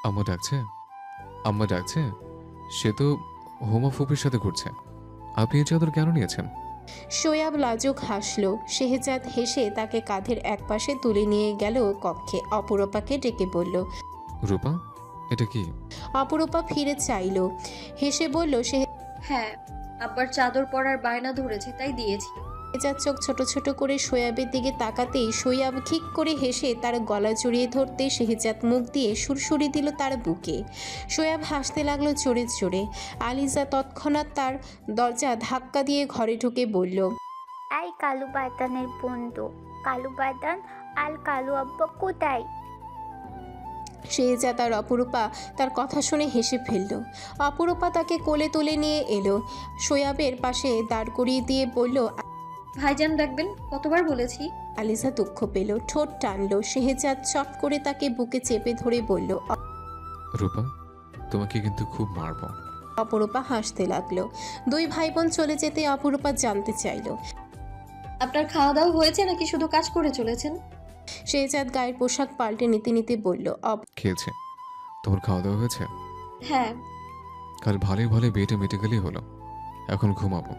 আম্মা ডাকছে? আম্মা ডাকছে? সে তো হোমা ফুপির সাথে ঘুরছে। আপনি এই চাদর কেন নিয়েছেন? সোয়াব লাজুক হাসল। শেহজাদ হেসে তাকে কাঁধের একপাশে তুলে নিয়ে গেল কক্ষে। অপরূপাকে ডেকে বলল। রূপা, এটা কি? অপরূপা ফিরে চাইল, হেসে বলল। হ্যাঁ, আব্বার চাদর পরার বায়না ধরেছে তাই দিয়েছি। শেহজাদ চোখ ছোট ছোট করে সোয়াবের দিকে তাকাতেই সোয়াব খিক করে হেসে তার গলা জড়িয়ে ধরতে শেহজাদ মুখ দিয়ে সুরসুরি দিল তার বুকে। সোয়াব হাসতে লাগলো জোরে জোরে। আলিজা তৎক্ষণাৎ তার দরজা ধাক্কা দিয়ে ঘরে ঢুকে বলল। এই কালু বাদানের বন্ধু, কালু বাদান আর কালু আব্বা কোথায়? শেহজাদ আর অপরূপা তার কথা শুনে হেসে ফেলল। অপরূপা তাকে কোলে তুলে নিয়ে এলো, সোয়াবের পাশে দাঁড় করিয়ে দিয়ে বলল। ভাইজান ডাকবেন, কতবার বলেছি। আলিজা দুঃখ পেল, ঠোঁট টানলো। শেহজাদ চট করে তাকে বুকে চেপে ধরে বলল। রূপা, তোমাকে কিন্তু খুব মারবো। অপরূপা হাসতে লাগলো। দুই ভাই বোন চলে যেতে অপরূপা জানতে চাইল। আপনার খাওয়া দাওয়া হয়েছে নাকি শুধু কাজ করে চলেছেন? শেহজাদ গায়ের পোশাক পাল্টে নিতে নিতে বলল। খেয়েছে। তোমার খাওয়া দাওয়া হয়েছে? হ্যাঁ। কাল ভালোই ভালোই বেটে মেটে গেলেই হলো। এখন ঘুমাবো,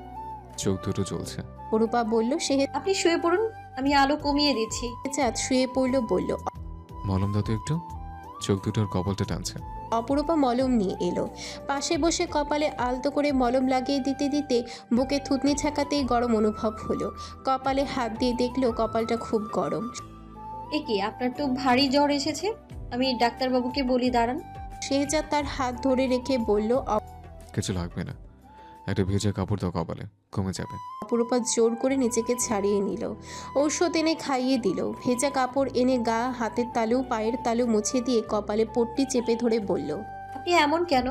চোখ দুটো চলছে। অপরূপা বলল। আপনি শুয়ে পড়ুন, আমি আলো কমিয়ে দিচ্ছি। শেহজাদ শুয়ে পড়ল, বলল। মলম দাও তো একটু, চোখ দুটোর কপালটা টানছে। অপরূপা মলম নিয়ে এলো। পাশে বসে কপালে আলতো করে মলম লাগিয়ে দিতে দিতে বুকে থুতনি ছাকাতেই গরম অনুভব হলো। কপালে হাত দিয়ে দেখলো কপালটা খুব গরম। এ কি, আপনার তো ভারী জ্বর এসেছে। আমি ডাক্তারবাবুকে বলি, দাঁড়ান। শেহজাদ তার হাত ধরে রেখে বলল। কিছু লাগবে না, একটা ভেজা কাপড় দাও কপালে, কমে যাবে। অপরূপা জোর করে নিজেকে ছাড়িয়ে নিল। ঔষধ এনে খাইয়ে দিল। ভেজা কাপড় এনে গা, হাতের তালু, পায়ের তালু মুছে দিয়ে কপালে পট্টি চেপে ধরে বলল। আপনি এমন কেন?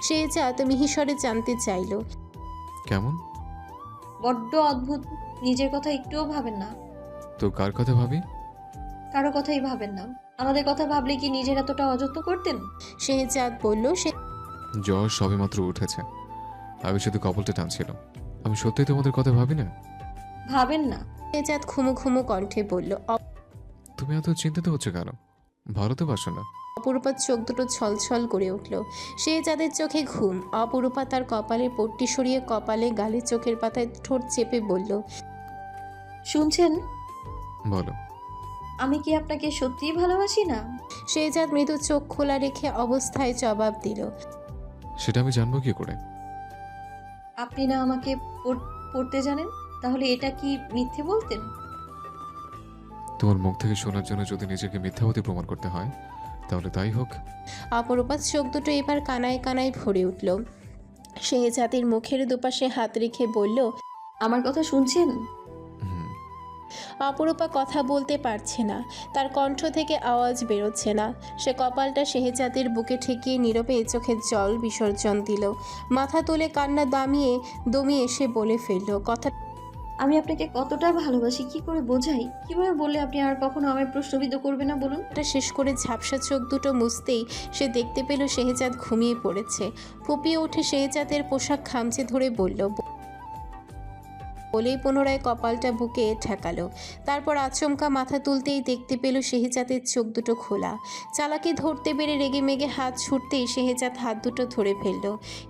শেহজাদ মিহিস্বরে জানতে চাইল। কেমন? বড্ড অদ্ভুত, নিজের কথা একটুও ভাবেন না। তো কার কথা ভাবি? কারো কথাই ভাবেন না। আমাদের কথা ভাবলে কি নিজের এতটা অযত্ন করতেন? শেহজাদ বলল। জ্বর সবে মাত্র উঠেছে, আমি শুধু কপালটা টানছিল। আমি সত্যিই তোমাদের কথা ভাবি না? ভাবেন না? শেহজাদ ঘুমু ঘুমু কণ্ঠে বলল। তুমি এত চিন্তিত হচ্ছ কেন? ভালো তো বাসো না? অপরূপার চোখ দুটো ছলছল করে উঠল। শেহজাদের চোখে ঘুম। অপরূপা তার কপালে পট্টি সরিয়ে কপালে, গালে, চোখের পাতায় ঠোঁট চেপে বলল। শুনছেন? বলো। আমি কি আপনাকে সত্যিই ভালোবাসি না? শেহজাদ মৃদু চোখ খোলা রেখে অবস্থায় জবাব দিল। সেটা আমি জানবো কি করে? আপনি না আমাকে পড়তে জানেন, তাহলে এটা কি মিথ্যে বলতেন? তোমার মুখ থেকে শোনার জন্য যদি নিজেকে মিথ্যাবাদী প্রমাণ করতে হয় তাহলে তাই হোক। অপরূপার চোখ দুটো এবার কানায় কানায় ভরে উঠল। শেহজাদের মুখের দুপাশে হাত রেখে বলল। আমার কথা শুনছেন? হুম। অপরূপা কথা বলতে পারছে না, তার কণ্ঠ থেকে আওয়াজ বেরোচ্ছে না। সে কপালটা শেহজাদের বুকে ঠেকিয়ে নীরবে চোখের জল বিসর্জন দিল। মাথা তুলে কান্না দমিয়ে সে বলে ফেলল। আমি আপনাকে কতটা ভালোবাসি কি করে বোঝাই? কিভাবে বললে আপনি আর কখনো আমায় প্রশ্নবিদ্ধ করবে না বলুন? কথাটা শেষ করে ঝাপসা চোখ দুটো মুছতেই সে দেখতে পেল শেহজাদ ঘুমিয়ে পড়েছে। ফুপিয়ে উঠে শেহজাদের পোশাক খামচে ধরে বলল, বলেই পুনরায় কপালটা বুকে ঠেকালো। তারপর আচমকা মাথা তুলতেই দেখতে পেল শেহজাদের চোখ দুটো খোলা। চালাকি ধরতে পেরে রেগে মেগে হাত ছুটতেই শেহজাদ হাত দুটো ধরে ফেলল।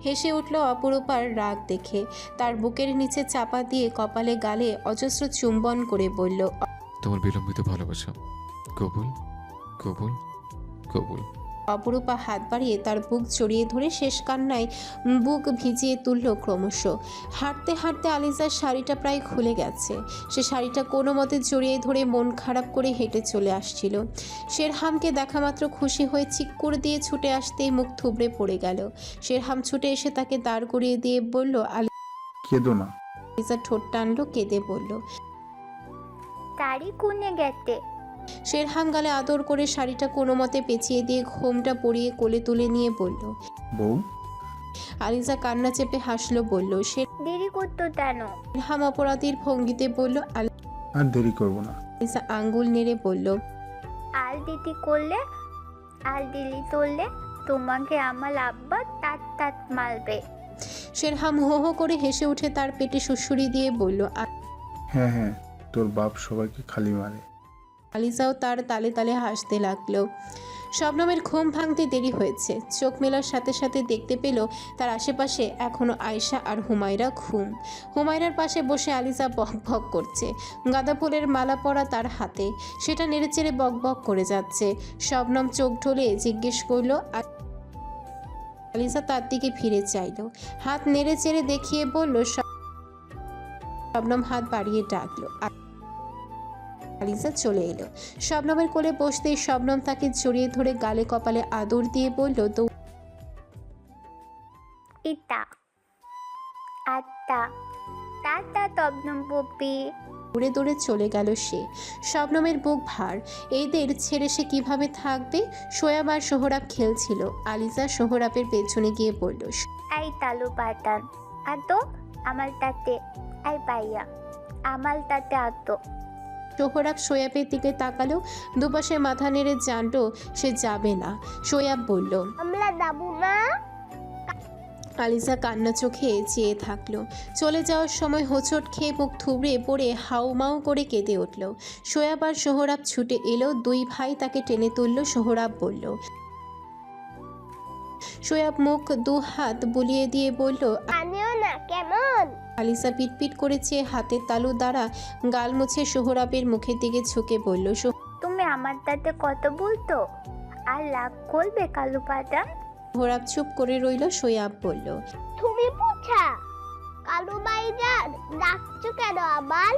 হেসে উঠল অপরূপার রাগ দেখে। তার বুকের নিচে চাপা দিয়ে কপালে, গালে অজস্র চুম্বন করে বলল। তোমার বিলম্বিত ভালোবাসা কবুল, কবুল, কবুল। অপরূপা হাত বাড়িয়ে তার বুক জড়িয়ে ধরে শেষ কান্নায় বুক ভিজিয়ে তুলল ক্রমশ। হাঁটতে হাঁটতে আলিজার শাড়িটা প্রায় খুলে গেছে। সে শাড়িটা কোনো মতে জড়িয়ে ধরে মন খারাপ করে হেঁটে চলে আসছিল। শেরহামকে দেখা মাত্র খুশি হয়ে চিক্কুর দিয়ে ছুটে আসতেই মুখ থুবড়ে পড়ে গেল। শেরহাম ছুটে এসে তাকে দাঁড় করিয়ে দিয়ে বলল। কেঁদো না। আলিজা ঠোঁট টানলো, কেঁদে বলল। তারি কোনে গেতে? শেরহাম গালে আদর করে শাড়িটা কোনো মতে পেঁচিয়ে দিয়ে ঘোমটা পরিয়ে কোলে তুলে নিয়ে বলল। বউ, আলিজা কান্না চেপে হাসলো, বলল। দেরি করতো কেন? শেরহাম অপরাধীর ভঙ্গিতে বলল। আর দেরি করব না। আলিজা আঙ্গুল নেড়ে বলল। আল দিতি করলে, আল দিলি তোললে তোমাকে আমার আব্বা তাত তাত মারবে। শেরহাম হো হো করে হেসে উঠে তার পেটে সুড়সুড়ি দিয়ে বলল। হ্যাঁ হ্যাঁ, তোর বাপ সবাইকে খালি মারে। আলিজাও তার তালে তালে হাসতে লাগলো। শবনমের ঘুম ভাঙতে দেরি হয়েছে। চোখ মেলার সাথে সাথে দেখতে পেল তার আশেপাশে এখনও আয়েশা আর হুমায়রা ঘুম। হুমায়রার পাশে বসে আলিজা বক বক করছে। গাঁদা ফুলের মালা পরা তার হাতে, সেটা নেড়েচেড়ে বক বক করে যাচ্ছে। শবনম চোখ ঢলে জিজ্ঞেস করলো। আলিজা তার দিকে ফিরে চাইল, হাত নেড়ে চেড়ে দেখিয়ে বলল। শবনম হাত বাড়িয়ে ডাকলো। আলিজা চলে এলো। শবনমের কোলে বসতেই শবনম তাকে জড়িয়ে ধরে গালে কপালে আদর দিয়ে বলল, ইতা আত্তা টাটা তবনম পপি। দৌড়ে দৌড়ে চলে গেল সে। শবনমের বুক ভার, এদের ছেড়ে সে কিভাবে থাকবে? সোয়াব আর সোহরাব খেলছিল। আলিজা সোহরাবের পেছনে গিয়ে বলল, আই তালু পাতান আতো আমার তাতে আই পাইয়া আমার তাতে আতো। সোহরাব সোয়াবের দিকে তাকালো, দুপাশে মাথা নেড়ে জানলো সে যাবে না। সোয়াব বলল, আমরা যাবো না। আলিজা কান্না চোখে চেয়ে থাকলো। চলে যাওয়ার সময় হোঁচট খেয়ে মুখ থুবড়ে পড়ে হাউমাউ করে কেঁদে উঠল। সোয়াব আর সোহরাব ছুটে এলো, দুই ভাই তাকে টেনে তুলল। সোহরাব বলল, সোয়াব মুখ দু হাত বুলিয়ে দিয়ে বলল, আনিও না কেমন। আলিজা পিটপিট করেছে হাতের তালু দ্বারা গাল মুছে সোহরাবের মুখের দিকে ঝুঁকে বলল, তুমি আমার তাতে কত বলতো আর রাগ করবে কালু পাতান। সোহরাব চুপ করে রইল। সোয়াব বলল, তুমি পুছা কালু ভাইজান ডাকছো কেন আবার?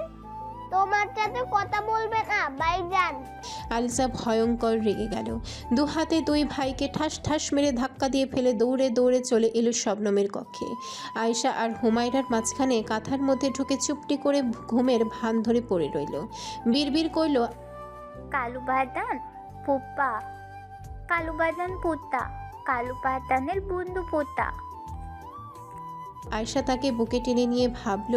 তোমার সাথে কথা বলবে না ভাইজান। আলিজা ভয়ঙ্কর রেগে গেল। দু হাতে দুই ভাইকে ঠাস ঠাস মেরে ধাক্কা দিয়ে ফেলে দৌড়ে দৌড়ে চলে এলো শবনমের কক্ষে। আয়েশা আর হুমায়রার মাঝখানে কাঁথার মধ্যে ঢুকে চুপটি করে ঘুমের ভান ধরে পড়ে রইল। বিড়বিড় করল, কালু বাদান পুপ্পা কালু বাদান পুত্তা কালু পাতানের বন্ধু পোতা। আয়েশা তাকে বুকে টেনে নিয়ে ভাবল,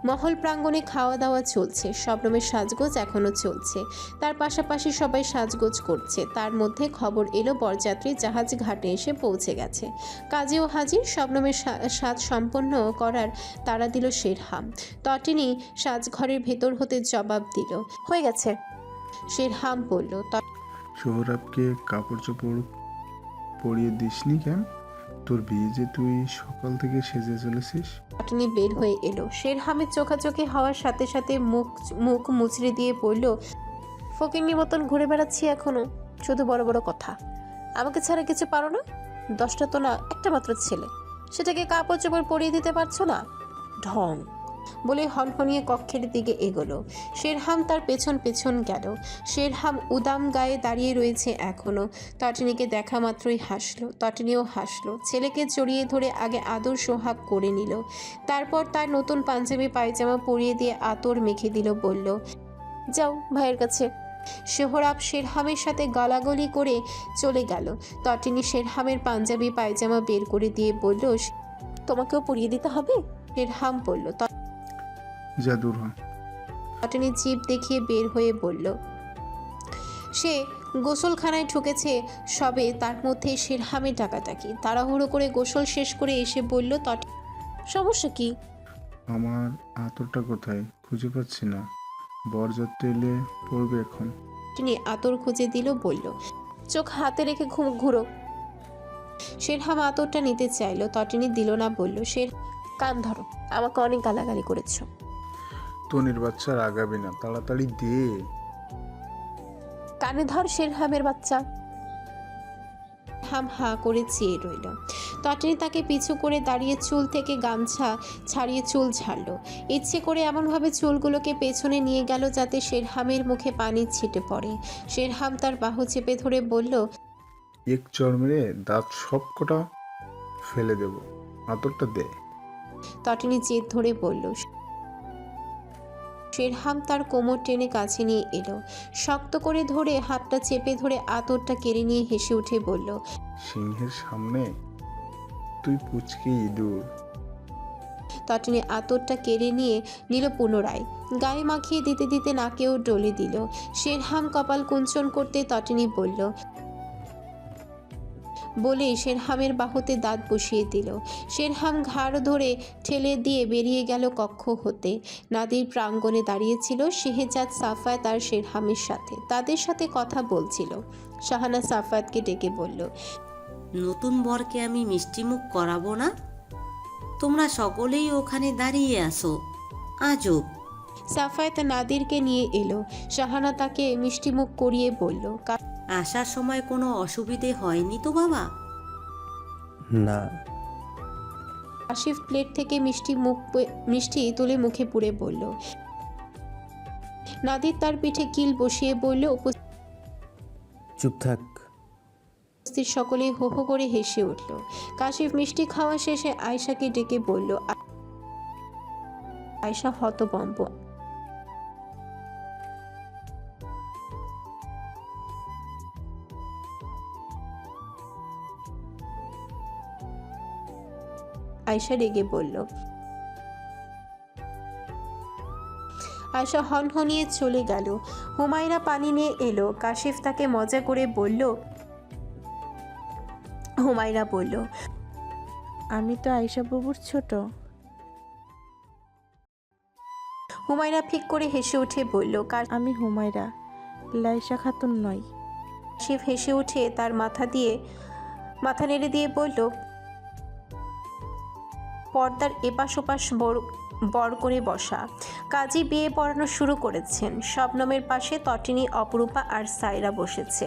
মহল প্রাঙ্গণে খাওয়া দাওয়া চলছে, শবনমের সাজগোজ এখনো চলছে, তার পাশাপাশি সবাই সাজগোজ করছে। তার মধ্যে খবর এলো বরযাত্রী জাহাজ ঘাটে এসে পৌঁছে গেছে। কাজেও হাজির। শবনমের সাজ সম্পন্ন করার তাড়া দিল শেরহাম। তটিনী সাজঘরের ভেতর হতে জবাব দিল, হয়ে গেছে। শেরহাম বলল, সোহরাবকে কাপড় চোপড় পরিয়ে দিসনি কেন? তোর বিয়ে যে তুই সকাল থেকে সেজে চলেছিস। তটিনী বের হয়ে এলো। শেরহামের চোখাচোখি হওয়ার সাথে সাথে মুখ মুচড়ে দিয়ে বলল, ফকিন্নির মতন ঘুরে বেড়াচ্ছি এখনো, শুধু বড় বড় কথা। আমাকে ছাড়া কিছু পারো না? 10টা তো না, একটা মাত্র ছেলে, সেটাকে কাপড় চোপড় পরিয়ে দিতে পারছো না? ঢং বলে হনহনিয়ে কক্ষের দিকে এগোলো। শেরহাম তার পেছন পেছন গেল। শেরহাম উদাম গায়ে দাঁড়িয়ে রয়েছে এখনো। তটিনীকে দেখা মাত্রই হাসলো। তটিনীও হাসলো। ছেলেকে জড়িয়ে ধরে আগে আদর সোহাগ করে নিল। তারপর তার নতুন পাঞ্জাবি পায়জামা পরিয়ে দিয়ে আতর মেখে দিল। বলল, যাও ভাইয়ের কাছে। সোহরাব শেরহামের সাথে গলাগলি করে চলে গেল। তটিনী শেরহামের পাঞ্জাবি পায়জামা বের করে দিয়ে বলল, তোমাকেও পরিয়ে দিতে হবে? শেরহাম বলল। যা দূর হ। তটিনী জিভ দেখিয়ে বের হয়ে বলল, সে গোসলখানায় ঢুকেছে সবে, তার মধ্যে শেরহামের ডাকাডাকি। তাড়াহুড়ো করে গোসল শেষ করে এসে বলল, সমস্যা কি? আমার আতরটা কোথায়? খুঁজে পাচ্ছি না। বরযাত্রী এলে পড়বে এখন। তিনি আতর খুঁজে দিল। বলল, চোখ হাতে রেখে ঘুরো। শেরহাম আতরটা নিতে চাইল। তটিনী দিল না। বলল, কান ধরো, আমাকে অনেক গালাগালি করেছ। তনির বাচ্চার আগাবি না, তাড়াতাড়ি দে। কানে ধর শেরহামের বাচ্চা। হাম হা করে চেয়ে রইল। তটিনী তাকে পিছু করে দাঁড়িয়ে চুল থেকে গামছা ছাড়িয়ে চুল ঝাড়ল। ইচ্ছে করে এমনভাবে চুলগুলোকে পেছনে নিয়ে গেল যাতে শেরহামের মুখে পানি ছিটে পড়ে। শেরহাম তার বাহু চেপে ধরে বলল, এক চড় মেরে দাঁত সব কটা ফেলে দেব, আতরটা দে। তটিনী জেদ ধরে বলল। শেরহাম তার কোমর টেনে কাছে নিয়ে এলো। শক্ত করে ধরে হাতটা চেপে ধরে আতরটা কেড়ে নিয়ে হেসে উঠে বলল, সিংহের সামনে তুই পুচকে ইঁদুর। তটিনী আতরটা কেড়ে নিয়ে নিল পুনরায়। গায়ে মাখিয়ে দিতে দিতে নাকেও ডলে দিল। শেরহাম কপাল কুঞ্চন করতে তটিনী বলল, বলে শেরহামের বাহুতে দাঁত বসিয়ে দিল। শেরহাম ঘাড় ধরে ঠেলে দিয়ে বেরিয়ে গেল কক্ষ হতে। নাদির প্রাঙ্গণে দাঁড়িয়েছিল শেহজাদ, সাফায়াত আর শেরহামের সাথে। তাদের সাথে কথা বলছিল। শাহানা সাফায়াতকে ডেকে বলল, নতুন বরকে আমি মিষ্টিমুখ করাবো না? তোমরা সকলেই ওখানে দাঁড়িয়ে আসো। আজব। সাফায়াত নাদিরকে নিয়ে এলো। শাহানা তাকে মিষ্টিমুখ করিয়ে বলল, আসার সময় কোনো অসুবিধে হয়নি তো বাবা? না। কাশিফ প্লেট থেকে মিষ্টি তুলে মুখে পুরে বলল। নাদির তার পিঠে কিল বসিয়ে বলল, চুপ থাক। উপস্থিত সকলেই হো হো করে হেসে উঠল। কাশিফ মিষ্টি খাওয়া শেষে আয়শাকে ডেকে বলল। আয়শা হতভম্ব। আয়শা রেগে বলল। আয়শা হনহনিয়ে চলে গেল। হুমায়রা পানি নিয়ে এলো। কাশিফ তাকে মজা করে বলল। হুমায়রা বলল, আমি তো আয়েশা বাবুর ছোট। হুমায়রা ফিক করে হেসে উঠে বলল, আমি হুমায়রা, লাইসা খাতুন নই। কাশিফ হেসে উঠে তার মাথা নেড়ে দিয়ে বলল, পর্দার এপাশ ওপাশ বর করে বসা। কাজী বিয়ে পড়ানো শুরু করেছেন। শবনমের পাশে তটিনী, অপরূপা আর সায়রা বসেছে।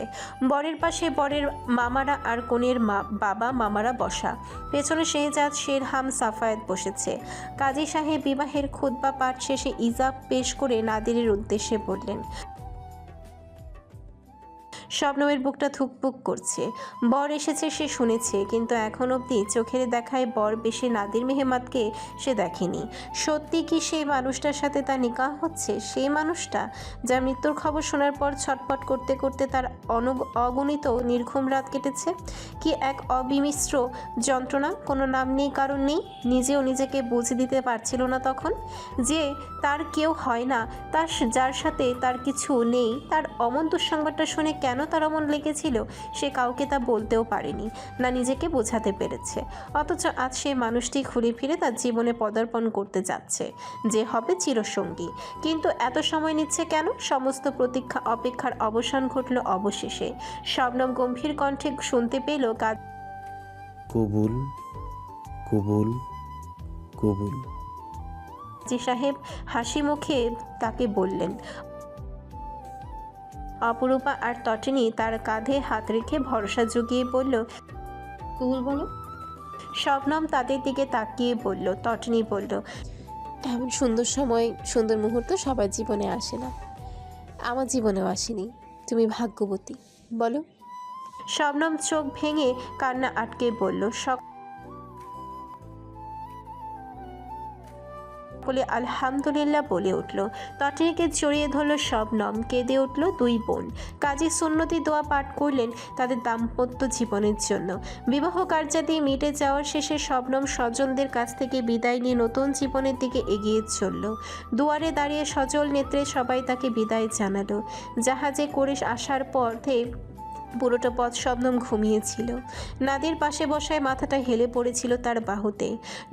বরের পাশে বরের মামারা আর কনের বাবা মামারা বসা। পেছনে শেহজাদ, শেরহাম, সাফায়াত বসেছে। কাজী সাহেব বিবাহের খুতবা পাঠ শেষে ইজাব পেশ করে নাদিরের উদ্দেশ্যে বললেন। শবনমের বুকটা ধুকপুক করছে। বর এসেছে সে শুনেছে, কিন্তু এখন অবধি চোখের দেখায় বর বেশি নাদির মেহমাদকে সে দেখেনি। সত্যি কি সেই মানুষটার সাথে তার নিকাহ হচ্ছে? সেই মানুষটা যার মৃত্যুর খবর শোনার পর ছটপট করতে করতে তার অগণিত নির্ঘুম রাত কেটেছে। কি এক অবিমিশ্র যন্ত্রণা! কোনো নাম নেই, কারণ নেই। নিজেও নিজেকে বুঝে দিতে পারছিল না তখন যে তার কেউ হয় না, তার যার সাথে তার কিছু নেই। তার অমন দুঃসংবাদটা শুনে কেন তার অমন লেগেছিল সে কাউকে তা বলতেও পারেনি, না নিজেকে বোঝাতে পেরেছে। অথচ আজ সেই মানুষটি ঘুরে ফিরে তার জীবনে পদার্পণ করতে যাচ্ছে, যে হবে চিরসঙ্গী। কিন্তু এত সময় নিচ্ছে কেন? সমস্ত প্রতীক্ষা অপেক্ষার অবসান ঘটল অবশেষে। শবনম গম্ভীর কণ্ঠে শুনতে পেল, কবুল কবুল কবুল। কাজী সাহেব হাসি মুখে তাকে বললেন। অপরূপা আর তটিনী তার কাঁধে হাত রেখে ভরসা জুগিয়ে বলল, কবুল বলো। শবনম তাদের দিকে তাকিয়ে বলল। তটিনী বলল, এমন সুন্দর সময়, সুন্দর মুহূর্ত সবার জীবনে আসে না। আমার জীবনেও আসেনি। তুমি ভাগ্যবতী। বলো। শবনম চোখ ভেঙে কান্না আটকে বলল। সকলে আলহামদুলিল্লাহ বলে উঠল। তটিনীকে জড়িয়ে ধরল শবনম। কেঁদে উঠল দুই বোন। কাজী সুন্নতি দোয়া পাঠ করলেন তাদের দাম্পত্য জীবনের জন্য। বিবাহ কার্যাদি মিটে যাওয়ার শেষে শবনম স্বজনদের কাছ থেকে বিদায় নিয়ে নতুন জীবনের দিকে এগিয়ে চলল। দুয়ারে দাঁড়িয়ে সজল নেত্রে সবাই তাকে বিদায় জানালো। জাহাজে করে আসার পথে পুরোটা পথ শবনম ঘুমিয়েছিল। নাদির পাশে বসায় মাথাটা হেলে পড়েছিল তার বাহুতে।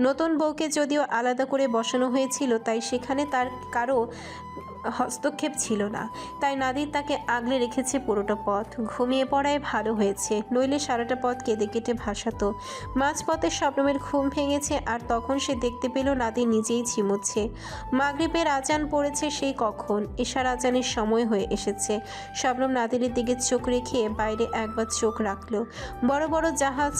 নতুন বউকে যদিও আলাদা করে বসানো হয়েছিল, তাই সেখানে তার কারো হস্তক্ষেপ ছিল না। তাই নাদির তাকে আগলে রেখেছে পুরোটা পথ। ঘুমিয়ে পড়ায় ভালো হয়েছে, নইলে সারাটা পথ কেঁদে কেটে ভাসাতো। মাঝপথে শবনমের ঘুম ভেঙেছে, আর তখন সে দেখতে পেল নাদির নিজেই ঝিমুচ্ছে। মাগরিবের আজান পড়েছে সেই কখন, এশার আজানের সময় হয়ে এসেছে। শবনম নাদিরের দিকে চোখ রেখে বাইরে একবার চোখ রাখলো। বড় বড় জাহাজ,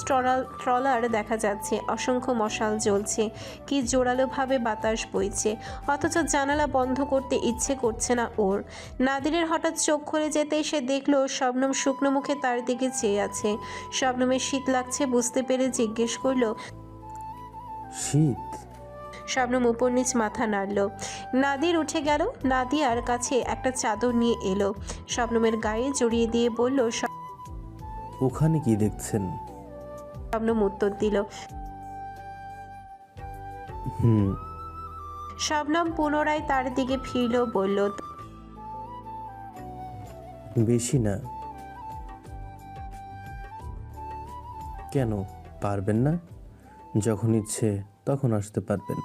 ট্রলার দেখা যাচ্ছে। অসংখ্য মশাল জ্বলছে। কি জোরালোভাবে বাতাস বইছে, অথচ জানালা বন্ধ করতে ইচ্ছে করছে না ওর। নাদিরের হঠাৎ চোখ খুলে যেতেই সে দেখলো শবনম শুকনো মুখে তার দিকে চেয়ে আছে। শবনমের শীত লাগছে বুঝতে পেরে জিজ্ঞেস করলো, শীত? শবনম উপর নিচ মাথা নাড়ল। নাদির উঠে গেল। নাদিয়ার কাছে একটা চাদর নিয়ে এলো। শবনমের গায়ে জড়িয়ে দিয়ে বলল, ওখানে কি দেখছেন? শবনম উত্তর দিল। শবনম পুনরায় তার দিকে ফিরল, বলল, বেশি না। কেন পারবেন না? যখন ইচ্ছে তখন আসতে পারবেন।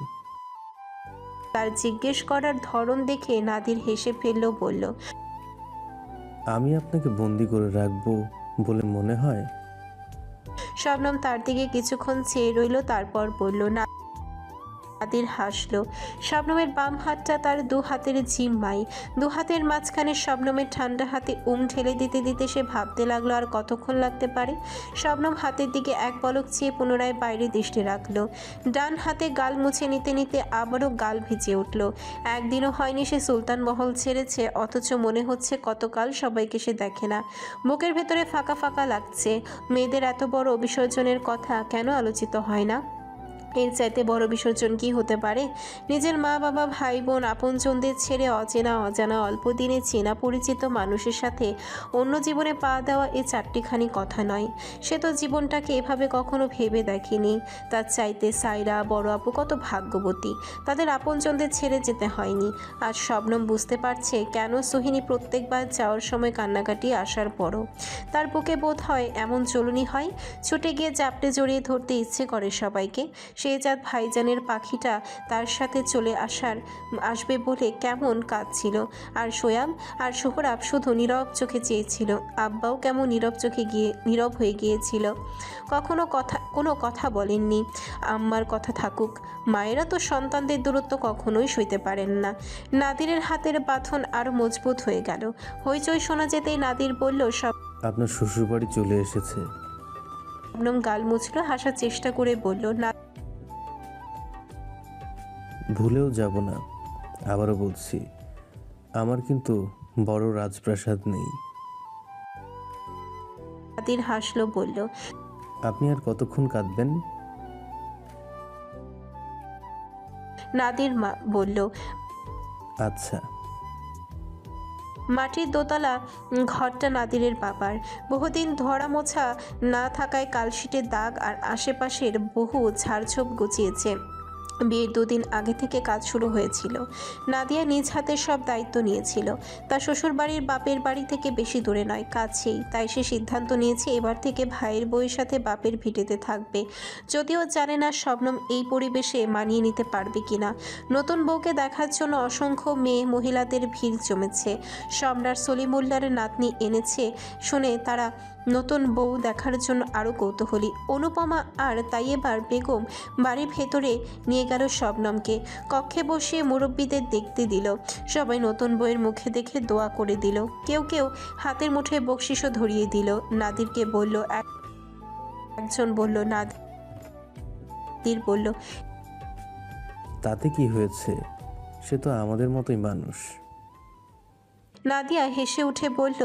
তার জিজ্ঞেস করার ধরন দেখে নাদির হেসে ফেলল, বলল, আমি আপনাকে বন্দি করে রাখবো বলে মনে হয়? শবনম তার দিকে কিছুক্ষণ চেয়ে রইল, তারপর বলল। নাদির হাসল। শবনমের বাম হাতটা তার দু হাতের জিম্মায়, দু হাতের মাঝখানে শবনমের ঠান্ডা হাতে ঢেলে দিতে দিতে সে ভাবতে লাগলো আর কতক্ষণ লাগতে পারে। শবনম হাতের দিকে এক পলক চেয়ে পুনরায় বাইরে দৃষ্টি রাখলো। ডান হাতে গাল মুছে নিতে নিতে আবারও গাল ভিজে উঠল। একদিনও হয়নি সে সুলতান মহল ছেড়েছে, অথচ মনে হচ্ছে কতকাল সবাইকে সে দেখে না। বুকের ভেতরে ফাঁকা ফাঁকা লাগছে। মেয়েদের এত বড় বিসর্জনের কথা কেন আলোচিত হয় না? এর চাইতে বড় বিসর্জন কি হতে পারে? নিজের মা বাবা ভাই বোন আপনজনদের ছেড়ে অচেনা অজানা অল্প দিনে চেনা পরিচিত মানুষের সাথে অন্য জীবনে পা দেওয়া এ চারটিখানি কথা নয়। সে তো জীবনটাকে এভাবে কখনো ভেবে দেখেনি। তার চাইতে সাইরা বড় আপু কত ভাগ্যবতী, তাদের আপনজনদের ছেড়ে যেতে হয়নি। আজ শবনম বুঝতে পারছে কেন সোহিনী প্রত্যেকবার যাওয়ার সময় কান্নাকাটি আসার পরও তার বুকে বোধ হয় এমন জ্বলুনি হয়, ছুটে গিয়ে চাপটে জড়িয়ে ধরতে ইচ্ছে করে সবাইকে। শেহজাদ ভাইজানের পাখিটা তার সাথে চলে আসবে বলে কেমন কাঁদছিল, আর সোয়াম আর সোহরাব শুধু নীরব চোখে চেয়েছিল। আব্বাও কেমন নীরব হয়ে গিয়েছিল, কোনো কথা বলেননি। আম্মার কথা থাকুক, মায়েরা তো সন্তানদের দূরত্ব কখনোই সইতে পারেন না। নাদিরের হাতের বাঁধন আরও মজবুত হয়ে গেল। হইচই শোনা যেতেই নাদির বলল, আপনার শ্বশুরবাড়ি চলে এসেছে। শবনম গাল মুছল, হাসার চেষ্টা করে বলল, না। ভুলেও যাব না। আবারও বলছি, আমার কিন্তু বড় রাজপ্রাসাদ নেই। নাদির হাসলো, বলল, আপনি আর কতক্ষণ কাঁদবেন? নাদির মা বলল। আচ্ছা। মাটির দোতলা ঘরটা নাদিরের বাবার। বহুদিন ধরা মোছা না থাকায় কালশিটের দাগ আর আশেপাশের বহু ঝাড়ঝোপ গুছিয়েছে। বিয়ের 2 দিন আগে থেকে কাজ শুরু হয়েছিল। নাদিয়া নিজ হাতে সব দায়িত্ব নিয়েছিল। তার শ্বশুর বাড়ির বাপের বাড়ি থেকে বেশি দূরে নয়, কাছেই। তাই সে সিদ্ধান্ত নিয়েছে এবার থেকে ভাইয়ের বউয়ের সাথে বাপের ভিটেতে থাকবে। যদিও জানে না শবনম এই পরিবেশে মানিয়ে নিতে পারবে কিনা। নতুন বউকে দেখার জন্য অসংখ্য মেয়ে মহিলাদের ভিড় জমেছে। সম্রাট সলিমুল্লার নাতনি এনেছে শুনে তারা নতুন বউ দেখার জন্য আরও কৌতূহলী। অনুপমা আর তাইয়েবার বেগম বাড়ির ভেতরে নিয়ে গেল শবনমকে। কক্ষে বসিয়ে মুরব্বীদের দেখতে দিল। সবাই নতুন বউয়ের মুখে দেখে দোয়া করে দিল। কেউ কেউ হাতের মুঠোয় বকশিশও ধরিয়ে দিল। নাদিরকে বলল, একজন বলল, নাদির বলল, তাতে কি হয়েছে? সে তো আমাদের মতোই মানুষ। নাদিয়া হেসে উঠে বলল।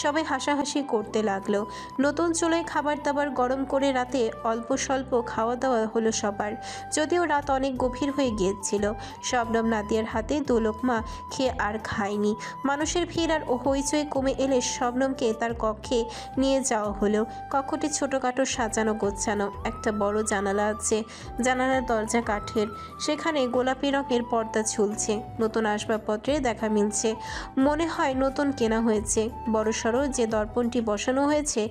সবাই হাসাহাসি করতে লাগলো। নতুন চুলোয় খাবার দাবার গরম করে রাতে অল্প স্বল্প খাওয়া দাওয়া হলো সবার। যদিও রাত অনেক গভীর হয়ে গিয়েছিল। শবনম নাদিয়ার হাতে 2 লোকমা খেয়ে আর খায়নি। মানুষের ভিড় আর হইচই কমে এলে শবনমকে তার কক্ষে নিয়ে যাওয়া হলো। কক্ষটি ছোটোখাটো, সাজানো গোছানো। একটা বড় জানালা আছে, জানালার দরজা কাঠের, সেখানে গোলাপি রঙের পর্দা ঝুলছে। নতুন আসবাবপত্রে দেখা মিলছে, মনে হয় নতুন কেনা হয়েছে। বড়সড় যে দর্পণটি বসানো হয়েছে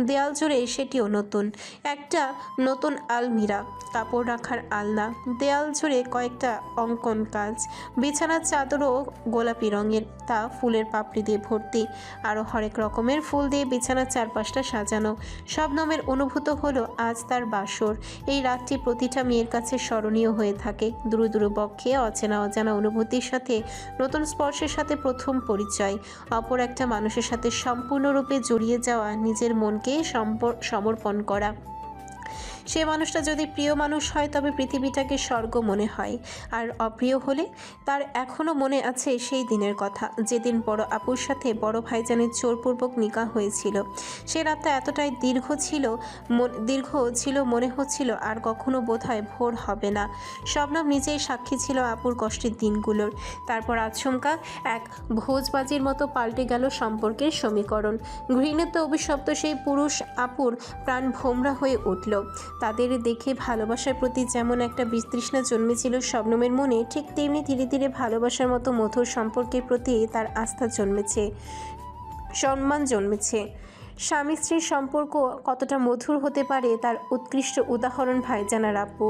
দেয়াল জুড়ে, সেটিও নতুন। একটা নতুন আলমিরা, কাপড় রাখার আলনা, দেয়াল জুড়ে কয়েকটা অঙ্কন কাজ। বিছানার চাদরও গোলাপি রঙের, তা ফুলের পাপড়ি দিয়ে ভর্তি। আরও হরেক রকমের ফুল দিয়ে বিছানার চারপাশটা সাজানো। শবনমের অনুভূত হলো আজ তার বাসর। এই রাতটি প্রতিটা মেয়ের কাছে স্মরণীয় হয়ে থাকে। দুরু দুরু বক্ষে অচেনা অজানা অনুভূতির সাথে, নতুন স্পর্শের সাথে প্রথম পরিচয়। অপর একটা মানুষের সাথে সম্পূর্ণরূপে জড়িয়ে যাওয়া, নিজের মনকে সমর্পণ করা। সে মানুষটা যদি প্রিয় মানুষ হয় তবে পৃথিবীটাকে স্বর্গ মনে হয়, আর অপ্রিয় হলে তার এখনও মনে আছে সেই দিনের কথা, যেদিন বড় আপুর সাথে বড় ভাইজানের জোরপূর্বক নিকাহ হয়েছিল। সে রাতটা এতটাই দীর্ঘ ছিল মনে হচ্ছিল আর কখনো বোধহয় ভোর হবে না। শবনম নিজেই সাক্ষী ছিল আপুর কষ্টের দিনগুলোর। তারপর আচমকা এক ভোজবাজির মতো পাল্টে গেল সম্পর্কের সমীকরণ। ঘৃণিত অভিশপ্ত সেই পুরুষ আপুর প্রাণ ভোমরা হয়ে উঠল। তাদের দেখে ভালোবাসার প্রতি যেমন একটা বিতৃষ্ণা জন্মেছিল শবনমের মনে, ঠিক তেমনি ধীরে ধীরে ভালোবাসার মতো মধুর সম্পর্কের প্রতি তার আস্থা জন্মেছে, সম্মান জন্মেছে। স্বামী স্ত্রীর সম্পর্ক কতটা মধুর হতে পারে তার উৎকৃষ্ট উদাহরণ ভাইজানার আব্বু।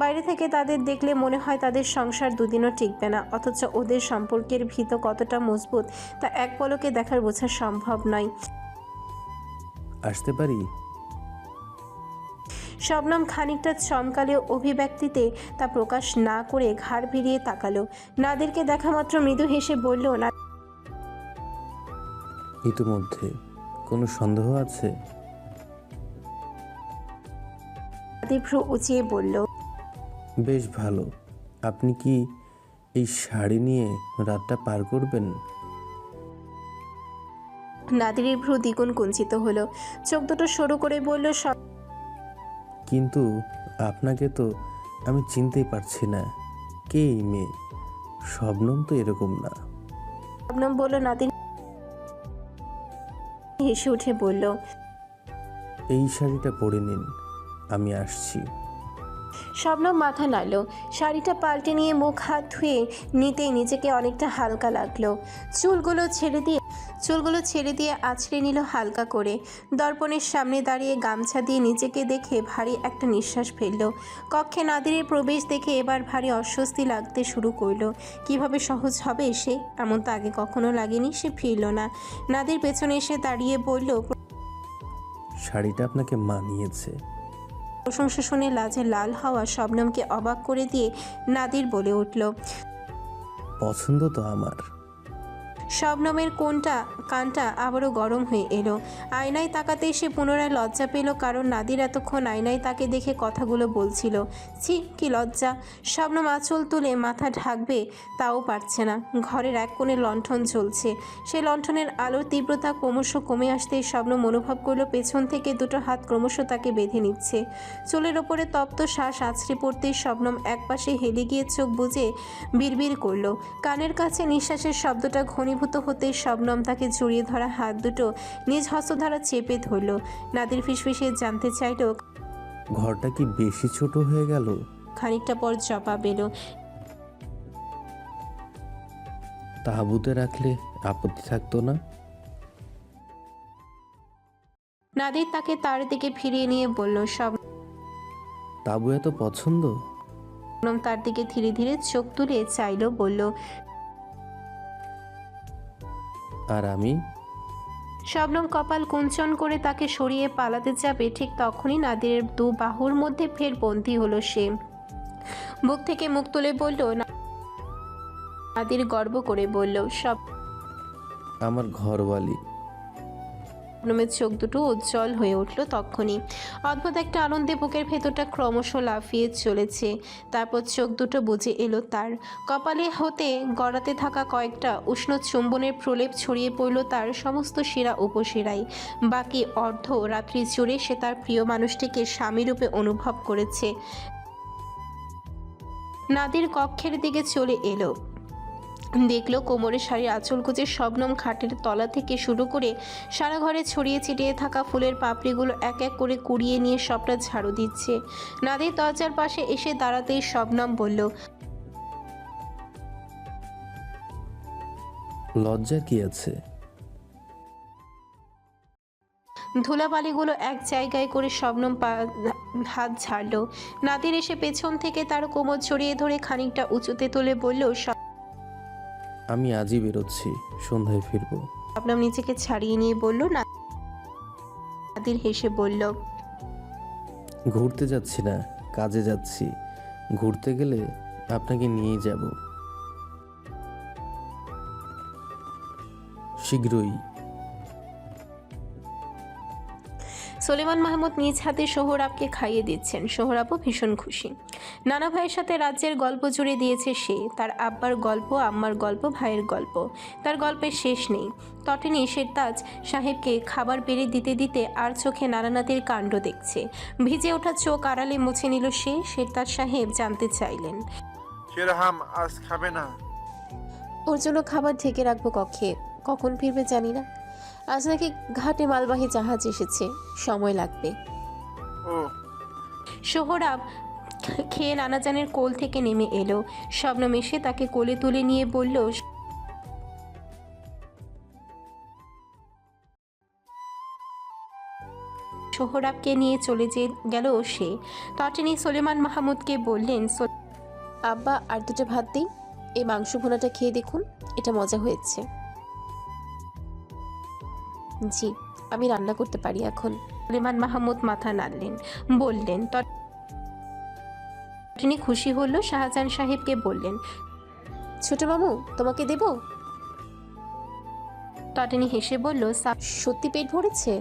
বাইরে থেকে তাদের দেখলে মনে হয় তাদের সংসার দুদিনও টিকবে না, অথচ ওদের সম্পর্কের ভিত কতটা মজবুত তা এক পলকে দেখার বোঝা সম্ভব নয়। আসতে পারি? শবনম খানিকটা চমকালেও অভিব্যক্তিতে তা প্রকাশ না করে ঘাড় ভিড়িয়ে তাকালো। নাদিরকে দেখা মাত্র মৃদু হেসে বলল, না ইতিমধ্যে কোনো সন্দেহ আছে? নাদির ভ্রু উঁচিয়ে বলল, বেশ ভালো। আপনি কি এই শাড়ি নিয়ে রাতটা পার করবেন? নাদিরের ভ্রু দ্বিগুণ কুঞ্চিত হলো, চোখ দুটো সরু করে বলল, কিন্তু আপনাকে তো আমি চিনতেই পারছি না। কে এই মেয়ে? শবনম তো এরকম না। শবনম বলল। নাদির হেসে উঠে বলল, এই শাড়িটা পরে নিন, আমি আসছি। শবনম মাথা নাড়ল। শাড়িটা পাল্টে নিয়ে মুখ হাত ধুয়ে নিতেই নিজেকে অনেকটা হালকা লাগলো। চুলগুলো ছেড়ে দিয়ে আছড়ে নিল হালকা করে। দর্পণের সামনে দাঁড়িয়ে গামছা দিয়ে নিজেকে দেখে ভারী একটা নিঃশ্বাস ফেলল। কক্ষে নাদিরের প্রবেশ দেখে এবার ভারী অস্বস্তি লাগতে শুরু করলো। কিভাবে সহজ হবে সে? এমন তো আগে কখনো লাগেনি। সে ফিরল না। নাদির পেছনে এসে দাঁড়িয়ে বলল, শাড়িটা আপনাকে মানিয়েছে। প্রশংসা শুনে লাজে লাল হওয়া শবনমকে অবাক করে দিয়ে নাদির বলে উঠল, পছন্দ তো আমার। শবনমের কানটা আবারও গরম হয়ে এলো। আয়নায় তাকাতে সে পুনরায় লজ্জা পেল, কারণ নাদির এতক্ষণ আয়নায় তাকে দেখে কথাগুলো বলছিল। ছি, কি লজ্জা! শবনম আঁচল তুলে মাথা ঢাকবে তাও পারছে না। ঘরের এক কোণে লণ্ঠন জ্বলছে। সেই লণ্ঠনের আলোর তীব্রতা ক্রমশ কমে আসতেই শবনম অনুভব করলো পেছন থেকে দুটো হাত ক্রমশ তাকে বেঁধে নিচ্ছে। চুলের ওপরে তপ্ত শ্বাস আছড়ে পড়তেই শবনম একপাশে হেলে গিয়ে চোখ বুজে বিড়বিড় করলো। কানের কাছে নিঃশ্বাসের শব্দটা ঘনীভূত হতেই শবনম তাকে জড়িয়ে ধরা হাত দুটো নিজ হস্ত দ্বারা চেপে ধরল। নাদির ফিসফিসে জানতে চাইল, ঘরটা কি বেশি ছোট হয়ে গেল? খানিকটা পর জবাব এলো, তাঁবুতে রাখলে আপত্তি থাকতো না? নাদির তাকে তার দিকে ফিরিয়ে নিয়ে বলল। তাঁবু এত পছন্দ? শবনম তার দিকে ধীরে ধীরে চোখ তুলে চাইল, বলল, আর আমি? শবনম কপাল কুঞ্চন করে তাকে সরিয়ে পালাতে যাবে, ঠিক তখনই নাদিরের দু বাহুর মধ্যে ফের বন্দী হলো সে। বুক থেকে মুখ তুলে বলল, নাদির গর্ব করে বলল, আমার ঘরওয়ালি। শবনমের চোখ দুটো উজ্জ্বল হয়ে উঠল তখনই। অদ্ভুত একটা আনন্দে বুকের ভেতরটা ক্রমশ লাফিয়ে চলেছে। তারপর চোখ দুটো বুজে এলো তার। কপালে হতে গড়াতে থাকা কয়েকটা উষ্ণ চুম্বনের প্রলেপ ছড়িয়ে পড়ল তার সমস্ত শিরা উপশিরায়। বাকি অর্ধ রাত্রি জুড়ে সে তার প্রিয় মানুষটিকে স্বামীরূপে অনুভব করেছে। নাদির কক্ষের দিকে চলে এলো। দেখলো কোমরে শাড়ির আঁচল কুঁচে শবনম খাটের তলা থেকে শুরু করে সারা ঘরে ছড়িয়ে ছিটিয়ে থাকা ফুলের পাপড়িগুলো এক এক করে কুড়িয়ে নিয়ে সবটা ঝাড়ু দিচ্ছে। নাদির দরজার পাশে এসে দাঁড়াতেই শবনম বলল, লজ্জার কি আছে? ধুলাবালিগুলো এক জায়গায় করে শবনম হাত ঝাড়লো। নাদির এসে পেছন থেকে তার কোমর জড়িয়ে ধরে খানিকটা উঁচুতে তুলে বলল, আমি আজই বেরোচ্ছি, সন্ধ্যায় ফিরবো। শবনম নিজেকে ছাড়িয়ে নিয়ে বলল। নাদির হেসে বলল, ঘুরতে যাচ্ছি না, কাজে যাচ্ছি। ঘুরতে গেলে আপনাকে নিয়ে যাব শীঘ্রই। সোলেমান মাহমুদ নিজ হাতে সোহরাবকে খাইয়ে দিচ্ছেন। সোহরাবও ভীষণ খুশি। নানা ভাইয়ের সাথে রাজ্যের গল্প জুড়ে দিয়েছে সে। তার আব্বার গল্প, আম্মার গল্প, ভাইয়ের গল্প, তার গল্পের শেষ নেই। তটিনী শেরতাজ সাহেবকে খাবার বেড়ে দিতে দিতে আর চোখে নানানাতির কাণ্ড দেখছে। ভিজে ওঠা চোখ আড়ালে মুছে নিল সে। শেরতাজ সাহেব জানতে চাইলেন, শেরহাম আজ খাবে না? ওর জন্য খাবার ঢেকে রাখবো কক্ষে, কখন ফিরবে জানি না। আজ নাকি ঘাটে মালবাহী জাহাজ এসেছে, সময় লাগবে। ও। সোহরাব খেয়ে নানাজানের কোল থেকে নেমে এলো। শবনম এসে তাকে কোলে তুলে নিয়ে বলল, সোহরাবকে নিয়ে চলে গেল সে। তটিনী সোলেমান মাহমুদকে বললেন, আব্বা আর দুটো ভাত দিই, এই মাংস ভুনাটা খেয়ে দেখুন, এটা মজা হয়েছে। জি, আমি রান্না করতে পারি এখন। সোলেমান মাহমুদ মাথা নাড়লেন, বললেন। তটিনী খুশি হলো, শাহজাহান সাহেবকে বললেন, ছোট মামু তোমাকে দেব? তটিনী হেসে বলল, সত্যি পেট ভরেছে?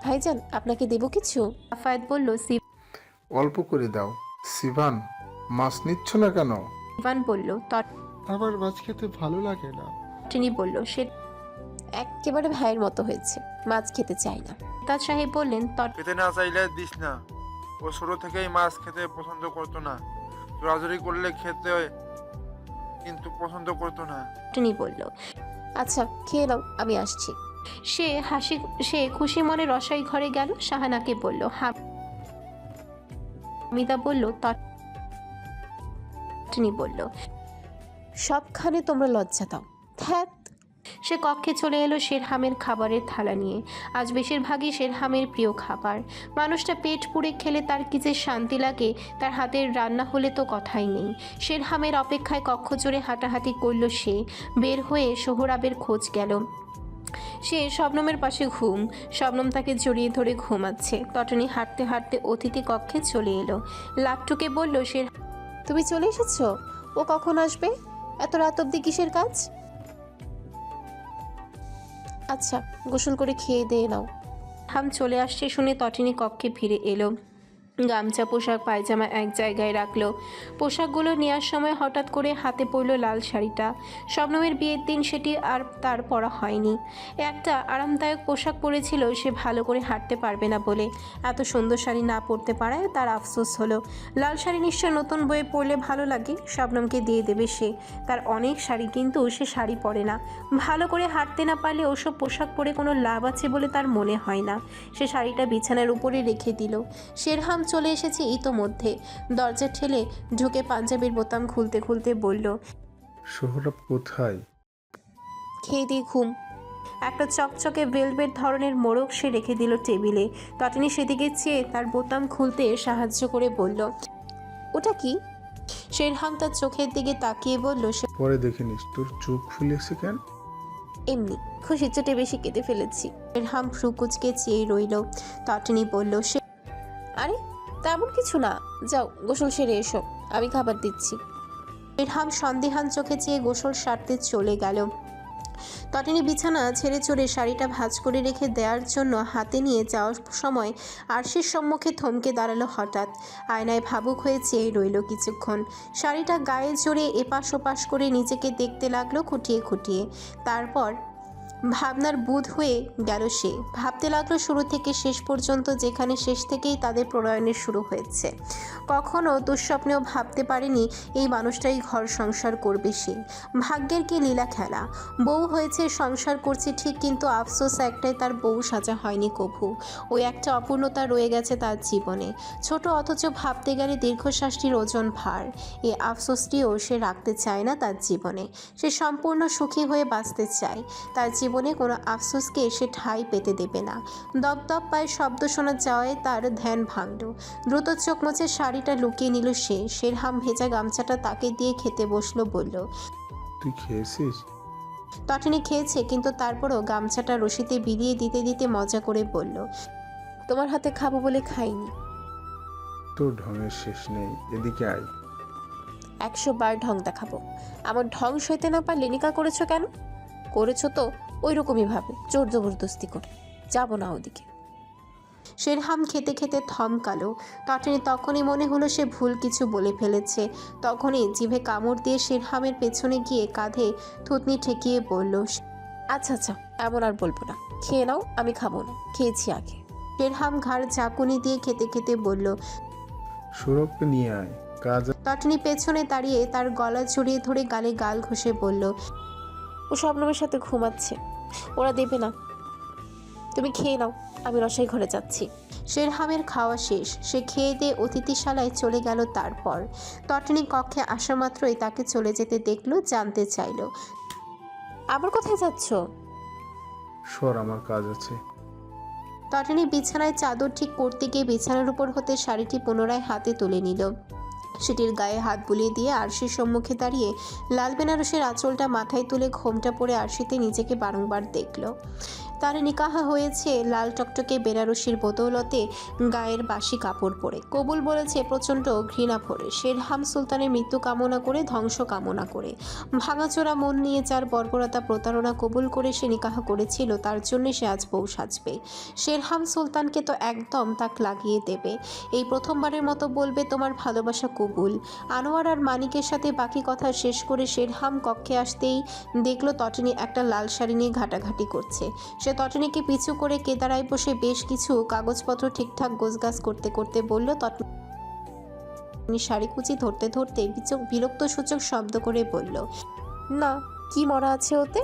ভাইজান আপনাকে দেব কিছু? সাফায়েত বলল। অল্প করে দাও। সিভান, মাছ নিচ্ছ না কেন? সিভান বলল। আমার মাছ খেতে ভালো লাগে না। তটিনী বলল, সে একেবারে ভাইয়ের মতো হয়েছে, মাছ খেতে চাই না। তাজ সাহেব বললেন, খেতে না চাইলে দিস না। ও ছোট থেকেই মাছ খেতে পছন্দ করতো না, জোরাজুরি করলে খেতে কিন্তু পছন্দ করতো না। তটিনী বলল। আচ্ছা খেয়ে নাও, আমি আসছি। সে খুশি মনে রসাই ঘরে গেল। শাহানাকে বলল। হামিদা বলল। তটিনী বলল, সবখানে তোমরা লজ্জা দাও। ধ্যাত। সে কক্ষে চলে এলো শেরহামের খাবারের থালা নিয়ে। আজ বেশিরভাগই শেরহামের প্রিয় খাবার। মানুষটা পেট পুড়ে খেলে তার কি যে শান্তি লাগে, তার হাতের রান্না হলে তো কথাই নেই। শেরহামের অপেক্ষায় কক্ষ জুড়ে হাঁটাহাঁটি করল সে। বের হয়ে সোহরাবের খোঁজ গেল। সে শবনমের পাশে শবনম তাকে জড়িয়ে ধরে ঘুমাচ্ছে। তটনি হাঁটতে হাঁটতে অতিথি কক্ষে চলে এলো। লাট্টুকে বলল, তুমি চলে এসেছো? ও কখন আসবে? এত রাত অবধি কিসের কাজ? আচ্ছা, গোসল করে খেয়ে দিয়ে নাও। হাম চলে আসছে শুনে তটিনী কক্ষে ফিরে এলো। গামছা, পোশাক, পায়জামা এক জায়গায় রাখলো। পোশাকগুলো নেওয়ার সময় হঠাৎ করে হাতে পড়ল লাল শাড়িটা। শবনমের বিয়ের দিন সেটি আর তার পরা হয়নি। একটা আরামদায়ক পোশাক পরেছিল সে ভালো করে হাঁটতে পারবে না বলে। এত সুন্দর শাড়ি না পরতে পারায় তার আফসোস হলো। লাল শাড়ি নিশ্চয় নতুন বইয়ে পরলে ভালো লাগে, শবনমকে দিয়ে দেবে সে। তার অনেক শাড়ি, কিন্তু সে শাড়ি পরে না। ভালো করে হাঁটতে না পারলে ওসব পোশাক পরে কোনো লাভ আছে বলে তার মনে হয় না। সে শাড়িটা বিছানার উপরে রেখে দিল। শেরহাম চলে এসেছে ইতোমধ্যে। দরজা ঠেলে ঢুকে পাঞ্জাবির বোতাম খুলতে খুলতে বলল, সোহরাব কোথায়? খেয়ে দিয়ে ঘুম। একটা চকচকে ভেলভেট ধরনের মোড়ক সে রেখে দিল টেবিলে। তটিনী সেদিকে চেয়ে তার বোতাম খুলতে সাহায্য করে বলল, ওটা কি? শেরহাম তার চোখের দিকে তাকিয়ে বলল, পরে দেখে নিস। তোর চোখ ফুলেছে কেন? এমনি খুশি চোটে বেশি কেটে ফেলেছি। শেরহাম ভ্রু কুঁচকে চেয়ে রইল। তটিনী বলল, আরে তেমন কিছু না, যাও গোসল সেরে এসো, আমি খাবার দিচ্ছি। শেরহাম সন্দেহান চোখে চেয়ে গোসল সারতে চলে গেল। তটিনী বিছানা ছেড়ে চড়ে শাড়িটা ভাঁজ করে রেখে দেওয়ার জন্য হাতে নিয়ে যাওয়ার সময় আরশির সম্মুখে থমকে দাঁড়ালো হঠাৎ। আয়নায় ভাবুক হয়ে চেয়ে রইল কিছুক্ষণ। শাড়িটা গায়ে জড়িয়ে এপাশ ওপাশ করে নিজেকে দেখতে লাগলো খুঁটিয়ে খুঁটিয়ে। তারপর ভাবনার বুঁদ হয়ে গেল সে। ভাবতে লাগলো শুরু থেকে শেষ পর্যন্ত, যেখানে শেষ থেকেই তাদের প্রণয়নের শুরু হয়েছে। কখনো দুঃস্বপ্নেও ভাবতে পারেনি এই মানুষটাই ঘর সংসার করবে সে। ভাগ্যের কি লীলা খেলা। বউ হয়েছে, সংসার করছে ঠিক, কিন্তু আফসোস একটাই, তার বউ সাজা হয়নি কভু। ওই একটা অপূর্ণতা রয়ে গেছে তার জীবনে। ছোট অথচ ভাবতে গেলে দীর্ঘশ্বাসটির ওজন ভার। এই আফসোসটিও সে রাখতে চায় না তার জীবনে। সে সম্পূর্ণ সুখী হয়ে বাঁচতে চায়। তার জীবনে কোনো আফসোসকে সে ঠাঁই পেতে দেবে না। দপদপ পায়ে শব্দ শোনা যাওয়ায় তার ধ্যান ভাঙল। দ্রুত চোখ মুছে শাড়িটা লুকিয়ে নিল সে। শেরহাম ভেজা গামছাটা তাকে দিয়ে খেতে বসলো, বলল, তুই খেয়েছিস? তটিনী খেয়েছে, কিন্তু তারপরও গামছাটা রশিতে বিলিয়ে দিতে দিতে মজা করে বলল, তোমার হাতে খাবো বলে খাইনি। তোর ঢঙের শেষ নেই, এদিকে আয়। 100 বার ঢং দেখাবো। আমার ঢং সইতে না পারলে নিকা করেছো কেন? করেছো তো ওই রকমই ভাবে, জোর জবরদস্তি করে। যাবো না ওদিকে। শেরহাম খেতে খেতে থমকালো। তটিনী তখনই মনে হলো সে ভুল কিছু বলে ফেলেছে। তখনই জিভে কামড় দিয়ে শেরহামের পেছনে গিয়ে কাঁধে থুতনি ঠেকিয়ে বলল, আচ্ছা আচ্ছা, এমন আর বলবো না, খেয়ে নাও, আমি খাবো না, খেয়েছি আগে। শেরহাম ঘাড় ঝাঁকুনি দিয়ে খেতে খেতে বলল, সৌরভকে নিয়ে আয়, কাজ। তটিনী পেছনে দাঁড়িয়ে তার গলা জড়িয়ে ধরে গালে গাল ঘষে বলল, ও শবনমের সাথে ঘুমাচ্ছে, ওরা দেবে না, তুমি খেয়ে নাও, আমি রসাই ঘরে যাচ্ছি। শেরহামের খাওয়া শেষ। সে খেয়ে দিয়ে অতিথিশালায় চলে গেল। তারপর তটিনী কক্ষে আসা মাত্রই তাকে চলে যেতে দেখলো, জানতে চাইল, আবার কোথায় যাচ্ছ? সর, আমার কাজ আছে। তটিনী বিছানায় চাদর ঠিক করতে গিয়ে বিছানার উপর হতে শাড়িটি পুনরায় হাতে তুলে নিল। সেটির গায়ে হাত বুলিয়ে দিয়ে আরশির সম্মুখে দাঁড়িয়ে লাল বেনারসের আঁচলটা মাথায় তুলে ঘোমটা পরে আরশিতে নিজেকে বারংবার দেখল। তার নিকাহা হয়েছে লাল টকটকে বেনারসির বদৌলতে, গায়ের বাসি কাপড় পরে। কবুল বলেছে প্রচণ্ড ঘৃণা ভরে, শেরহাম সুলতানের মৃত্যু কামনা করে, ধ্বংস কামনা করে। ভাঙাচোরা মন নিয়ে যার বর্বরতা প্রতারণা কবুল করে সে নিকাহা করেছিল, তার জন্য সে আজ বউ সাজবে। শেরহাম সুলতানকে তো একদম তাক লাগিয়ে দেবে। এই প্রথমবারের মতো বলবে তোমার ভালোবাসা কবুল। আনোয়ার আর মানিকের সাথে বাকি কথা শেষ করে শেরহাম কক্ষে আসতেই দেখলো তটিনী একটা লাল শাড়ি নিয়ে ঘাটাঘাটি করছে। সে তটিনীকে পিছু করে কেদারায় বসে বেশ কিছু কাগজপত্র ঠিকঠাক গোছগাছ করতে করতে বলল। তটিনী শাড়ি কুচি ধরতে ধরতে বিরক্ত সূচক শব্দ করে বলল, না, কি মরা আছে ওতে?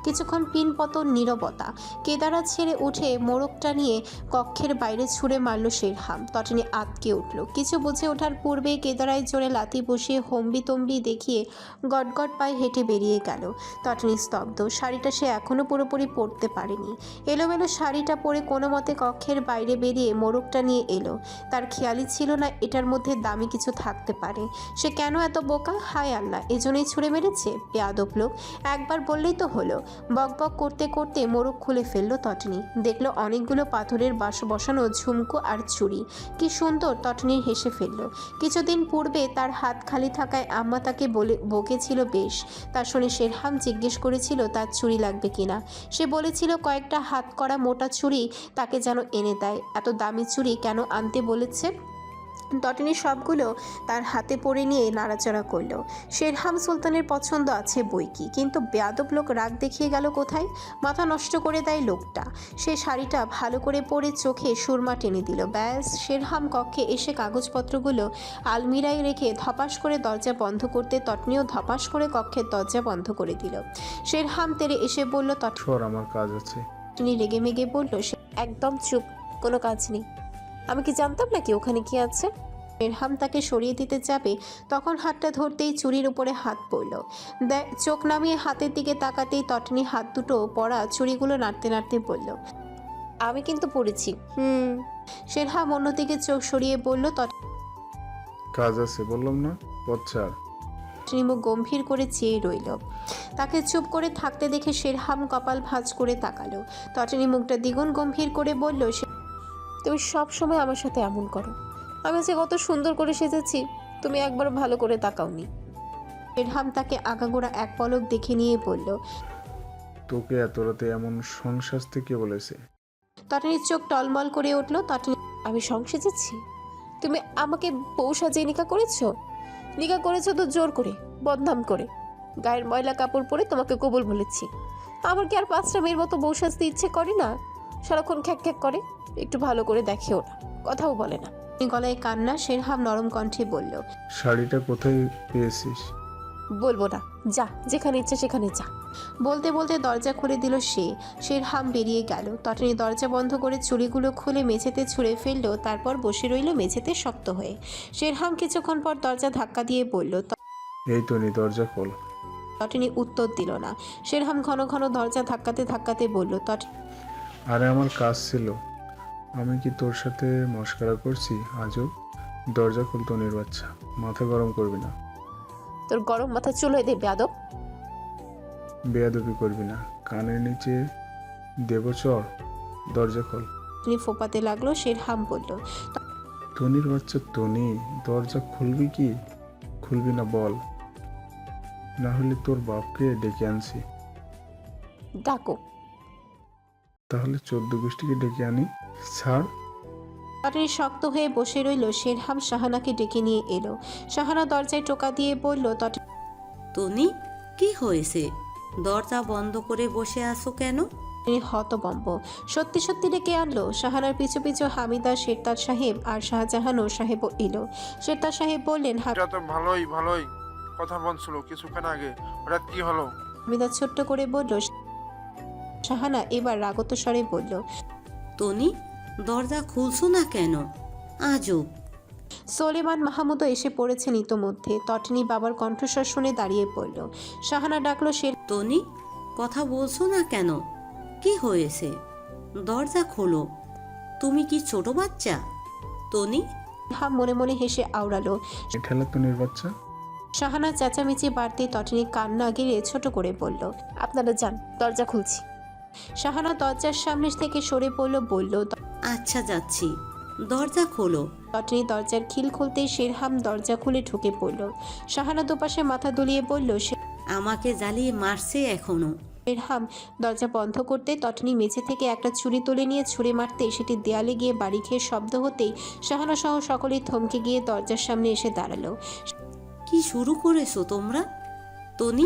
কিছুক্ষণ পিনপতন নীরবতা। কেদারা ছেড়ে উঠে মোড়কটা নিয়ে কক্ষের বাইরে ছুঁড়ে মারল শেরহাম। তটিনী আতকে উঠল। কিছু বুঝে ওঠার পূর্বে কেদারায় জোরে লাথি বসিয়ে হম্বিতম্বি দেখিয়ে গটগট পায়ে হেঁটে বেরিয়ে গেল। তটিনী স্তব্ধ। শাড়িটা সে এখনও পুরোপুরি পরতে পারেনি। এলোমেলো শাড়িটা পরে কোনো মতে কক্ষের বাইরে বেরিয়ে মোড়কটা নিয়ে এলো। তার খেয়ালই ছিল না এটার মধ্যে দামি কিছু থাকতে পারে। সে কেন এত বোকা? হায় আল্লাহ, এজন্যই ছুঁড়ে মেরেছে? বেয়াদব লোক, একবার বললেই তো হলো। বকবক করতে করতে মোড়ক খুলে ফেলল তটিনী। দেখলো অনেকগুলো পাথরের বসানো ঝুমকো আর চুড়ি। কি সুন্দর! তটিনীর হেসে ফেলল। কিছুদিন পূর্বে তার হাত খালি থাকায় আম্মা তাকে বকেছিল বেশ। তা শুনে শেরহাম জিজ্ঞেস করেছিল তার চুড়ি লাগবে কিনা। সে বলেছিল কয়েকটা হাত করা মোটা চুড়ি তাকে যেন এনে দেয়। এত দামি চুড়ি কেন আনতে বলেছে? তটিনী সবগুলো তার হাতে পড়ে নিয়ে নাড়াচাড়া করল। শেরহাম সুলতানের পছন্দ আছে বই কি, কিন্তু বেয়াদব লোক রাগ দেখিয়ে গেল কোথায়? মাথা নষ্ট করে দেয় লোকটা। সে শাড়িটা ভালো করে পরে চোখে সুরমা টেনে দিল। ব্যাস, শেরহাম কক্ষে এসে কাগজপত্রগুলো আলমিরায় রেখে ধপাস করে দরজা বন্ধ করতে তটনিও ধপাস করে কক্ষের দরজা বন্ধ করে দিল। শেরহাম তেরে এসে বলল। সর, আমার কাজ আছে। তটিনী রেগে মেগে বলল, একদম চুপ, কোনো কাজ নেই। আমি কি জানতাম নাকি ওখানে কি আছে? শেরহাম তাকে সরিয়ে দিতে যাবে, তখন হাতটা ধরতেই চুরির উপরে হাত পড়ল। চোখ নামিয়ে হাতের দিকে তাকাতেই তটনি হাত দুটো পড়া চুড়িগুলো নাড়তে নাড়তে বলল, আমি কিন্তু পড়েছি। শেরহাম অন্যদিকে চোখ সরিয়ে বলল। কাজ আছে বললাম না, পথ ছাড়। তটনি মুখ গম্ভীর করে চেয়ে রইল। তাকে চুপ করে থাকতে দেখে শেরহাম কপাল ভাঁজ করে তাকালো। তটনি মুখটা দ্বিগুণ গম্ভীর করে বলল, তুমি সব সময় আমার সাথে এমন করো। আমি যে কত সুন্দর করে সেজেছি, তুমি একবার ভালো করে তাকাওনি। শেরহাম তাকে আগাগোড়া এক পলক দেখে নিয়ে বলল, তোকে এত রাতে এমন সংসাজতে কে বলেছে? তটনির চোখ টলমল করে উঠল। তটনি, আমি সং সেজেছি? তুমি আমাকে বউ সাজিয়ে নিকা করেছো? নিকা করেছো তো জোর করে, বদনাম করে। গায়ের ময়লা কাপড় পরে তোমাকে কবুল বলেছি। আমার কি আর 5টা মেয়ের মতো বউ সাজতে ইচ্ছে করে না? সারাক্ষণ খ্যাক খ্যাক করে, একটু ভালো করে দেখেও না, কথাও বলে না। গলায় কান্না। শেরহাম নরম কণ্ঠে বলল, শাড়িটা কোথায় পেয়েছিস? বলবো না, যা, যেখানে ইচ্ছে সেখানে যা। বলতে বলতে দরজা খুলে দিল সে। শেরহাম বেরিয়ে গেল। তটনি দরজা বন্ধ করে চুড়িগুলো খুলে মেঝেতে ছুঁড়ে ফেললো, তারপর বসে রইল মেঝেতে শক্ত হয়ে। শেরহাম কিছুক্ষণ পর দরজা ধাক্কা দিয়ে বলল। এই তো নি, দরজা খোল। তটনি উত্তর দিল না। শেরহাম ঘন ঘন দরজা ধাক্কাতে ধাক্কাতে বলল, আরে আমার কাজ ছিল, আমি কি তোর সাথে মস্করা করছি? আজও দরজা খোল তনির বাচ্চা, মাথা গরম করবি না। তোর গরম মাথা চুলোয় দে বেয়াদব। বেয়াদবি করবি না, কানের নিচে দেব চড়। দরজা খোল। তটনি ফোপাতে লাগলো। শেরহাম বলল, তনির বাচ্চা তনি, দরজা খুলবি কি খুলবি না বল, না হলে তোর বাপকে ডেকে আনছি। ডাকো। তাহলে 14 গোষ্ঠীকে ডেকে আনি, ছাড়। তটনি শক্ত হয়ে বসে রইল। শেরহাম শাহানাকে ডেকে নিয়ে এলো। শাহানা দরজায় টোকা দিয়ে বলল, তনি, কি হয়েছে? দরজা বন্ধ করে বসে আছো কেন? তটনি হতবম্ব। সত্যি সত্যি ডেকে আনলো। শাহানার পিছু পিছু হামিদা, শেরতাজ সাহেব আর শাহজাহানও সাহেবও এলো। শেরতাজ সাহেব বললেন, এটা তো ভালোই কথা বলছিল কিছুক্ষণ আগে, হঠাৎ কি হলো? হামিদা ছোট্ট করে বলল। শাহানা এবার রাগত স্বরে বলল, তনি, দরজা খুলছো না কেন? আজব। সোলেমান মাহমুদও এসে পড়েছেন ইতোমধ্যে। তটনি বাবার কণ্ঠস্বর শুনে দাঁড়িয়ে পড়ল। শাহানা ডাকলো, তনি, কথা বলছো না কেন? কি হয়েছে? দরজা খোলো। তুমি কি ছোট বাচ্চা তনি? শেরহাম মনে মনে হেসে আওড়ালো। ঠেলা তনির বাচ্চা। শাহানা চেঁচামেচি বাড়তে তটিনী কান্না গিরে ছোট করে বলল, আপনারা যান, দরজা খুলছি। শাহানা দরজার সামনে থেকে সরে বলল। আচ্ছা যাচ্ছি, দরজা খোলো। তটিনী দরজার খিল খুলতেই শেরহাম দরজা খুলে ঢুকে পড়ল। শাহানা দুপাশে মাথা দুলিয়ে বলল। আমাকে জ্বালিয়ে মারছে এখনো। শেরহাম দরজা বন্ধ করতে তটিনী মেঝে থেকে একটা ছুরি তুলে নিয়ে ছুঁড়ে মারতে সেটি দেয়ালে গিয়ে বাড়ি খেয়ে শব্দ হতেই শাহানা সহ সকলেই থমকে গিয়ে দরজার সামনে এসে দাঁড়ালো। কি শুরু করেছো তোমরা? তনি,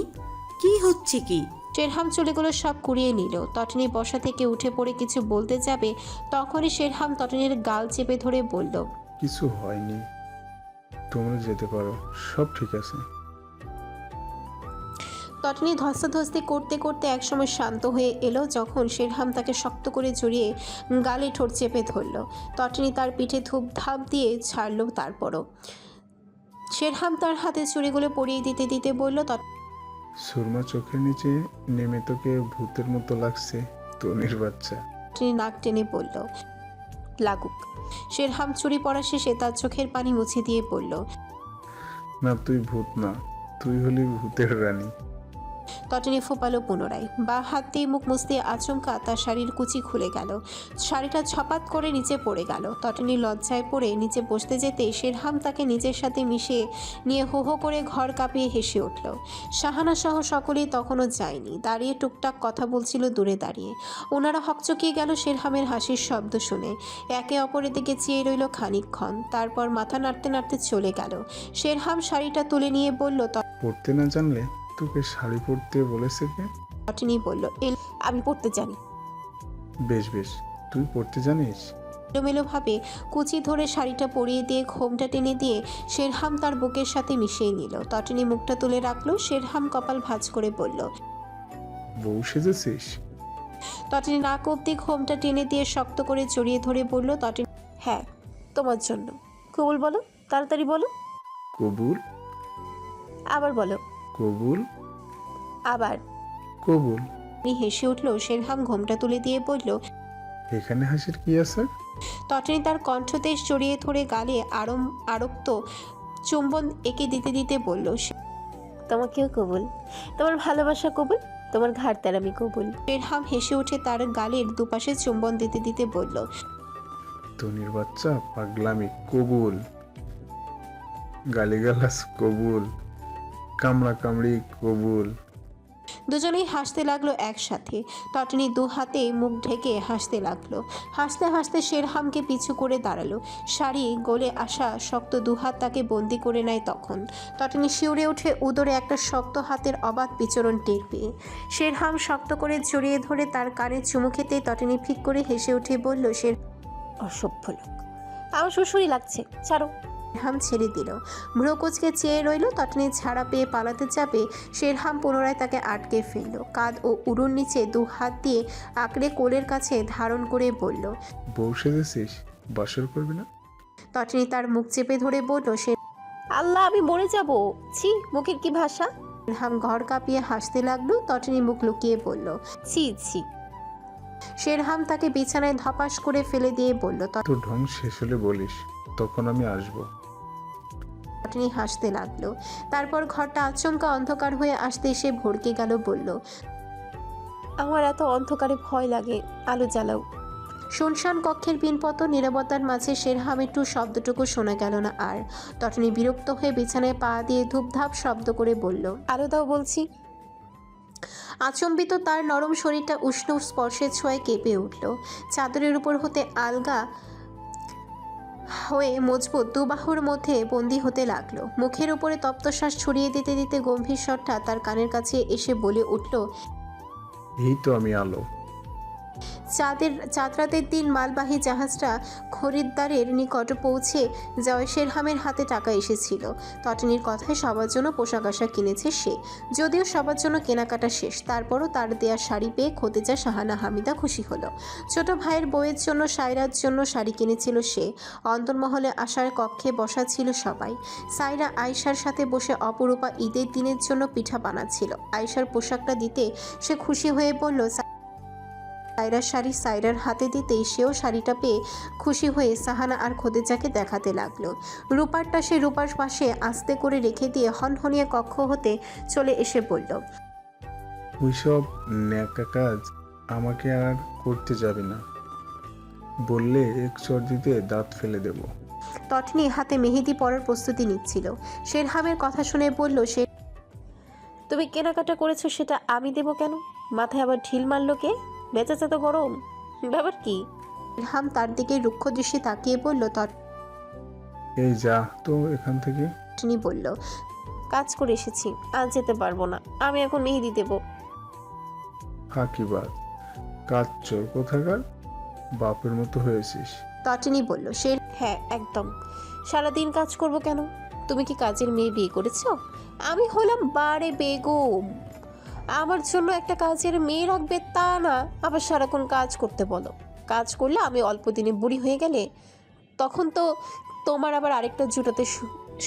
কি হচ্ছে কি? শেরহাম চলে গেলো সব কুড়িয়ে নিল। তটিনী বসা থেকে উঠে পড়ে কিছু বলতে যাবে, তখনই শেরহাম তটিনীর গাল চেপে ধরে বলল, কিছু হয়নি, তোমরা যেতে পারো, সব ঠিক আছে। তটিনী ধস্তাধস্তি করতে করতে একসময় শান্ত হয়ে এলো। যখন শেরহাম তাকে শক্ত করে জড়িয়ে গালে ঠোঁট চেপে ধরল, তটিনী তার পিঠে ধূপ ধাপ দিয়ে ছাড়লো। তারপরও শেরহাম তার হাতে চুড়িগুলো পরিয়ে দিতে দিতে বলল, সুরমা চোখের নিচে নেমে তোকে ভূতের মতো লাগছে তনির বাচ্চা। তটিনী নাক টেনে বলল, লাগুক। শেরহাম চুরি পড়া শেষে তার চোখের পানি মুছে দিয়ে বলল, না তুই ভূত না, তুই হলি ভূতের রানী। তটিনী ফোপালো পুনরায়। বা হাত দিয়ে মুখ মুছতে আচমকা তার শাড়ির কুচি খুলে গেল। শাড়িটা ছপাত করে নিচে পড়ে গেল। তটিনী লজ্জায় পড়ে নিচে বসতে যেতে শেরহাম তাকে নিজের সাথে মিশিয়ে নিয়ে হো হো করে ঘর কাঁপিয়ে হেসে উঠল। শাহানা সহ সকলেই তখনও যায়নি, দাঁড়িয়ে টুকটাক কথা বলছিল দূরে দাঁড়িয়ে। ওনারা হকচকিয়ে গেল শেরহামের হাসির শব্দ শুনে। একে অপরের দিকে চেয়ে রইল খানিকক্ষণ, তারপর মাথা নাড়তে নাড়তে চলে গেল। শেরহাম শাড়িটা তুলে নিয়ে বলল, পড়তে না জানলে তোকে শাড়ি পরতে বলেছে কে? তটিনী বলল, আমি পড়তে জানি। বেশ বেশ, তুই পড়তে জানিস? এলোমেলোভাবে কুচি ধরে শাড়িটা পরিয়ে দিয়ে ঘোমটা টেনে দিয়ে শেরহাম তার বুকের সাথে মিশিয়ে নিল। তটিনী মুখটা তুলে রাখলো। শেরহাম কপাল ভাঁজ করে বলল, বউ সেজেছিস? তটিনী নাক অব্দি ঘোমটা টেনে দিয়ে শক্ত করে জড়িয়ে ধরে বলল, তটিনী হ্যাঁ, তোমার জন্য। কবুল বলো, তাড়াতাড়ি বলো। কবুল? আবার বলো। কবুল? আবার। কবুল। হেসে উঠল। শেরহাম ঘোমটা তুলে দিয়ে বলল, এখানে হাসির কি আছে? তটিনী তার কণ্ঠদেশ জড়িয়ে ধরে গালে আরক্ত চুম্বন এঁকে দিতে দিতে বলল, তোমাকেও কবুল, তোমার ভালোবাসা কবুল, তোমার ঘাড় তেরামি কবুল। শেরহাম হেসে উঠে তার গালের দুপাশে চুম্বন দিতে দিতে বলল, তনির বাচ্চা পাগলামি কবুল, গালিগালাজ কবুল, কামড়া কামড়ি কবুল। দুজনেই হাসতে লাগলো একসাথে। তটিনী দু হাতে মুখ ঢেকে হাসতে লাগলো। হাসতে হাসতে শেরহামকে পিছু করে দাঁড়ালো। শাড়ি গলে আসা শক্ত দুহাত তাকে বন্দি করে নেয়। তখন তটিনী শিউরে উঠে উদরে একটা শক্ত হাতের অবাধ বিচরণ টের পেয়ে শেরহাম শক্ত করে জড়িয়ে ধরে তার কানে চুমু খেতে তটিনী ফিক করে হেসে উঠে বলল, অসভ্য লোক, আমার শ্বশুরই লাগছে, ছাড়ো। শেরহাম ছেড়ে দিল। ভ্রুকুচকে চেয়ে রইল। তটিনী ছাড়া পেয়ে পালাতে যাবে, শেরহাম পুনরায় তাকে আটকে ফেলল। কাঁধ ও উড়ুর নিচে দু হাত দিয়ে আঁকড়ে কোলের কাছে ধারণ করে বলল, বউ সেজেছিস, বাসর করবি না? তটিনী তার মুখ চেপে ধরে বলল, আল্লাহ, আমি মরে যাব। ছি, মুখের কি ভাষা। শেরহাম ঘর কাঁপিয়ে হাসতে লাগলো। তটিনী মুখ লুকিয়ে বলল, ছি ছি। শেরহাম তাকে বিছানায় ধপাস করে ফেলে দিয়ে বলল, তোর ঢং শেষ হলে বলিস, তখন আমি আসবো। তটিনী হাসতে লাগলো। তারপর ঘরটা আচমকা অন্ধকার হয়ে আসতে সে ভড়কে গেল। বলল, আমার এত অন্ধকারে ভয় লাগে, আলো জ্বালাও। শুনশান কক্ষের পিনপত নীরবতার মাঝে শেরহাম একটু শব্দটুকু শোনা গেল না আর। তটিনী বিরক্ত হয়ে বিছানায় পা দিয়ে ধূপধাপ শব্দ করে বলল, আলো দাও বলছি। আচম্বিত তার নরম শরীরটা উষ্ণ স্পর্শের ছোঁয়ায় কেঁপে উঠল। চাদরের উপর হতে আলগা হয়ে মজবুত দুবাহুর মধ্যে বন্দি হতে লাগলো। মুখের উপরে তপ্তশ্বাস ছড়িয়ে দিতে দিতে গম্ভীর স্বরটা তার কানের কাছে এসে বলে উঠল, এই তো আমি আলো। চাঁদরাতের দিন মালবাহী জাহাজটা খরিদ্দারের নিকট পৌঁছে যাওয়ায় শেরহামের হাতে টাকা এসেছিল। তটিনীর কথায় সবার জন্য পোশাক আশাক কিনেছে সে। যদিও সবার জন্য কেনাকাটা শেষ, তারপরও তার দেয়া শাড়ি পেয়ে খতিজা শাহানা হামিদা খুশি হলো। ছোট ভাইয়ের বউয়ের জন্য সায়রার জন্য শাড়ি কিনেছিল সে। অন্তর্মহলে আসার কক্ষে বসা ছিল সবাই। সায়রা আয়শার সাথে বসে অপরূপা ঈদের দিনের জন্য পিঠা বানাচ্ছিল। আয়শার পোশাকটা দিতে সে খুশি হয়ে বলল, সায়রার শাড়ি সায়রার হাতে দিতেই সেও শাড়িটা পেয়ে খুশি হয়ে সাহানা আর খোদেজাকে দেখাতে লাগলো। রূপারটা সে রূপার পাশে আস্তে করে রেখে দিয়ে হনহনিয়ে কক্ষ হতে চলে এসে বলল, ওইসব ন্যাকা কাজ আমাকে আর করতে যাবে না, বললে এক চড় দিতে দাঁত ফেলে দেব। তটনি হাতে মেহেদি পরার প্রস্তুতি নিচ্ছিল। শেরহামের কথা শুনে বলল, সে তুমি কেনাকাটা করেছো সেটা আমি দেবো কেন? মাথায় আবার ঢিল মারলো কে? বেঁচেছে তো গরম, ব্যাপার কি? শেরহাম তার দিকে রুক্ষ দৃষ্টি তাকিয়ে বলল। এই যা তো এখান থেকে। তটনি বলল, কাজ করে এসেছি, আজ যেতে পারবো না, আমি এখন মেহেদি দেবো। ফাঁকিবাজ, কাজ চোর কোথাকার, বাপের মতো হয়েছিস। তটনি বলল, সে হ্যাঁ একদম, সারাদিন কাজ করব কেন? তুমি কি কাজের মেয়ে বিয়ে করেছো? আমি হলাম বারে বেগম, আমার জন্য একটা কাজের মেয়ে রাখবে তা না, আবার সারাক্ষণ কাজ করতে বলো। কাজ করলে আমি অল্প দিনে বুড়ি হয়ে গেলে তখন তো তোমার আবার আরেকটা জুটাতে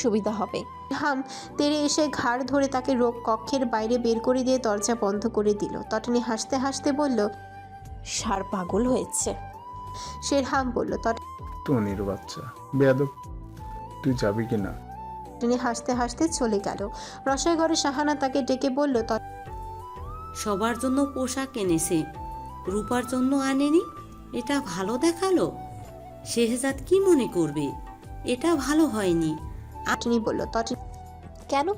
সুবিধা হবে। শেরহাম তেড়ে এসে ঘাড় ধরে তাকে কক্ষের বাইরে বের করে দিয়ে দরজা বন্ধ করে দিল। তটনি হাসতে হাসতে বলল, সার পাগল হয়েছে। শেরহাম বলল। টনির বাচ্চা বেয়াদব, তুই যাবি কিনা? তটনি হাসতে হাসতে চলে গেল। রসোই ঘরে সাহানা তাকে ডেকে বলল, সবার জন্য পোশাক এনেছে, রূপার জন্য আনেনি। এটা ভালো দেখালো? শেহজাদ কি মনে করবে? এটা ভালো হয়নি। তটনি বলল। কেন?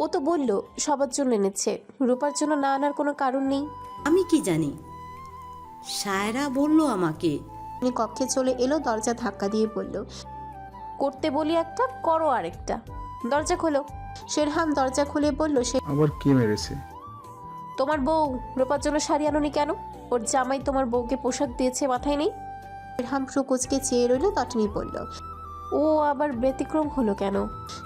ও তো বললো সবার জন্য এনেছে, রূপার জন্য না আনার কোনো কারণ নেই। আমি কি জানি, সায়রা বলল আমাকে। তটনি কক্ষে চলে এলো, দরজা ধাক্কা দিয়ে বলল, করতে বলি একটা, করো আরেকটা। দরজা খোলো। শেরহাম দরজা খুলে বলল, সে আবার কে মেরেছে? তোমার বউ। রূপার জন্য শাড়ি আনোনি কেন? ওর জামাই তোমার বউকে পোশাক দিয়েছে, মাথায় নেই? শেরহাম কুচকে চেয়ে রইল। তটনি বলল, ও আবার ব্যতিক্রম হলো কেন?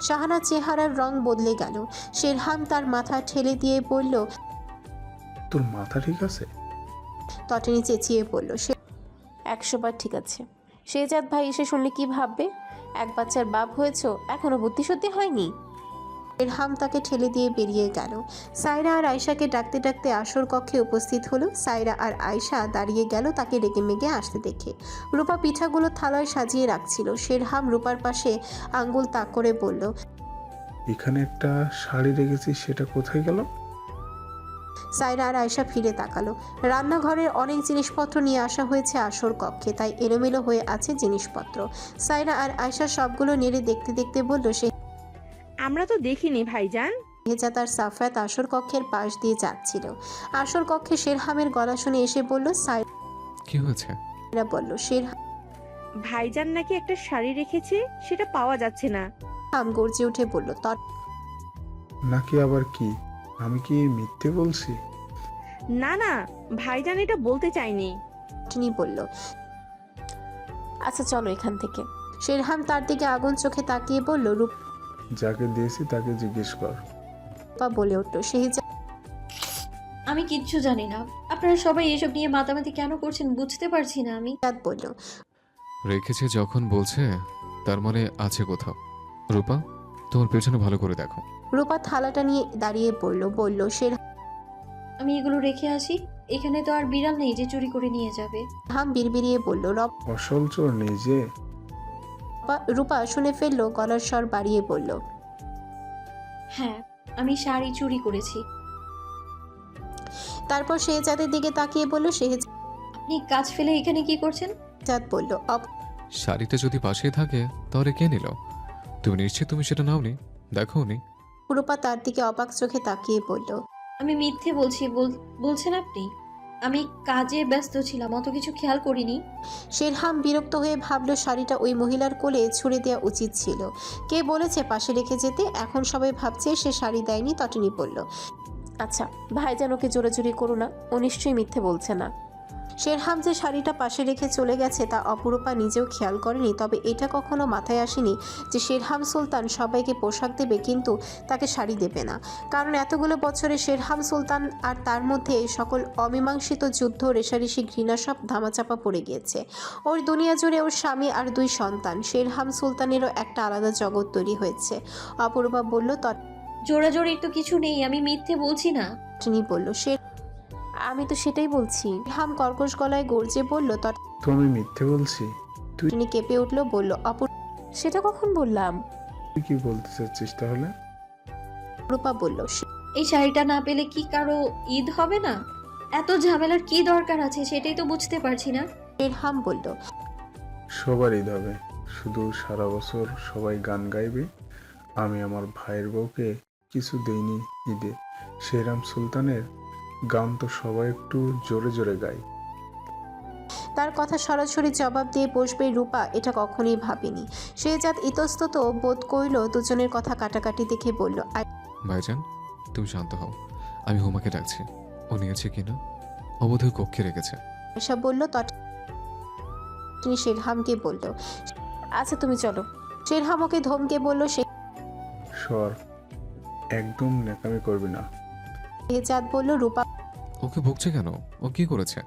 সাহানার চেহারার রং বদলে গেল। শেরহাম তার মাথা ঠেলে দিয়ে বলল, তোর মাথা ঠিক আছে? তটনি চেঁচিয়ে বলল, 100 বার ঠিক আছে। শেহজাদ ভাই এসে শুনলে কি ভাববে? এক বাচ্চার বাপ হয়েছো, এখনো বুদ্ধি শুদ্ধি হয়নি? শেরহাম তাকে ঠেলে দিয়ে বেরিয়ে গেল। সায়রা আর আয়শাকে ডাকতে ডাকতে আসর কক্ষে উপস্থিত হলো। সায়রা আর আয়শা দাঁড়িয়ে গেল তাকে রেগে মেগে আসতে দেখে। রূপা পিঠাগুলো থালায় সাজিয়ে রাখছিল। শেরহাম রূপার পাশে আঙ্গুল তাক করে বলল, এখানে একটা শাড়ি রেখেছিস, সেটা কোথায় গেল? সায়রা আর আয়শা ফিরে তাকালো। রান্নাঘরের অনেক জিনিসপত্র নিয়ে আসা হয়েছে আসর কক্ষে, তাই এলোমেলো হয়ে আছে জিনিসপত্র। সায়রা আর আয়শা সবগুলো নেড়ে দেখতে দেখতে বলল, আমরা তো দেখিনি ভাইজান। শেহজাদ আর সাফায়াত আসর কক্ষের পাশ দিয়ে যাচ্ছিল। আসর কক্ষে শেরহামের গলা শুনে এসে বলল, কি হয়েছে? সায়রা বলল, শেরহাম ভাইজান নাকি একটা শাড়ি রেখেছে, সেটা পাওয়া যাচ্ছে না। গর্জে উঠে বলল, নাকি আবার কি? আমি কি মিথ্যে বলছি? না না, ভাইজান এটা বলতে চাইনি। তটনি বলল। আচ্ছা চলো এখান থেকে। শেরহাম তার দিকে আগুন চোখে তাকিয়ে বলল, যাকে দিয়েছি তাকে জিজ্ঞেস কর। রূপা বলে উঠল। শেহজাদ আমি কিচ্ছু জানি না। আপনারা সবাই এসব নিয়ে মাতামাতি কেন করছেন বুঝতে পারছি না আমি। বলল, রেখেছে যখন বলছে তার মানে আছে কোথাও। রূপা, তোমার পেছনে ভালো করে দেখো। রূপা থালাটা নিয়ে দাঁড়িয়ে বলল, আমি এগুলো রেখে আসি। এখানে তো আর বিড়াল নেই যে চুরি করে নিয়ে যাবে। শেরহাম বিড়বিড়িয়ে বলল। অসল চোর নেই যে। রূপা শুনে ফেললো, গলার স্বর বাড়িয়ে বলল, হ্যাঁ, আমি শাড়ি চুরি করেছি। তারপর শেহজাদের দিকে তাকিয়ে বলল, আপনি কাজ ফেলে এখানে কি করছেন? শেহজাদ বলল, শাড়িটা যদি পাশেই থাকে তাহলে কে নিল? তুমি নিশ্চিত তুমি সেটা নাওনি? দেখো নি? রূপা তার দিকে অবাক চোখে তাকিয়ে বলল, আমি মিথ্যে বলছি বলছেন আপনি? আমি কাজে ব্যস্ত ছিলাম, অত কিছু খেয়াল করিনি। শেরহাম বিরক্ত হয়ে ভাবল শাড়িটা ওই মহিলার কোলে ছুঁড়ে দেওয়া উচিত ছিল। কে বলেছে পাশে রেখে যেতে? এখন সবাই ভাবছে সে শাড়ি দেয়নি। তটনি বলল, আচ্ছা ভাইজান ওকে জোরাজুরি করো না, ও নিশ্চয়ই মিথ্যে বলছে না। শেরহাম যে শাড়িটা পাশে রেখে চলে গেছে তা অপরূপা নিজেও খেয়াল করেনি। তবে এটা কখনো মাথায় আসেনি যে শেরহাম সুলতান সবাইকে পোশাক দেবে কিন্তু তাকে শাড়ি দেবে না। কারণ এতগুলো বছরে শেরহাম সুলতান আর তার মধ্যে সকল অমীমাংসিত যুদ্ধ, রেষারেষি, ঘৃণা সব ধামাচাপা পড়ে গিয়েছে। ওর দুনিয়া জুড়ে ওর স্বামী আর 2 সন্তান। শেরহাম সুলতানেরও একটা আলাদা জগৎ তৈরি হয়েছে। অপরূপা বলল, জোরাজোরির তো কিছু নেই, আমি মিথ্যে বলছি না। তটনি বলল, আমি তো সেটাই বলছি। হাম কর্কশ গলায় গর্জে বলল। তো আমি মিথ্যে বলছি? তটিনী কেঁপে উঠল, বলল। সেটা কখন বললাম? তুই কি বলতে চাচ্ছিস তাহলে? রূপা বলল। এই শাড়িটা না পেলে কি কারো ঈদ হবে না? এত ঝামেলার কি দরকার আছে সেটাই তো বুঝতে পারছি না। শেরহাম বলল। সবার ঈদ হবে, শুধু সারা বছর সবাই গান গাইবে। আমি আমার ভাইয়ের বউকে কিছু দেইনি ঈদে। শেরাম সুলতানের গান তো সবাই একটু জোরে জোরে গায়। তার কথা সরাসরি জবাব দিয়ে বসবে রূপা এটা কখনোই ভাবেনি। শেহজাদ ইতস্তত বোধ কইল, দুজনের কথা কাটাকাটি দেখে বলল। ভাইজান তুমি শান্ত হও, আমি হুমাকে ডাকছি। ও নিয়েছে কিনা? অবধি কক্ষে রেখেছে। আয়শা বলল। তিনি শেরহামকে বলল। আচ্ছা তুমি চলো। শেরহাম ওকে ধমকে বলল। সর, একদম ন্যাকামি করবি না। শেহজাদ বলল। রূপা ওকে ভুগছে কেন? ও কি করেছে?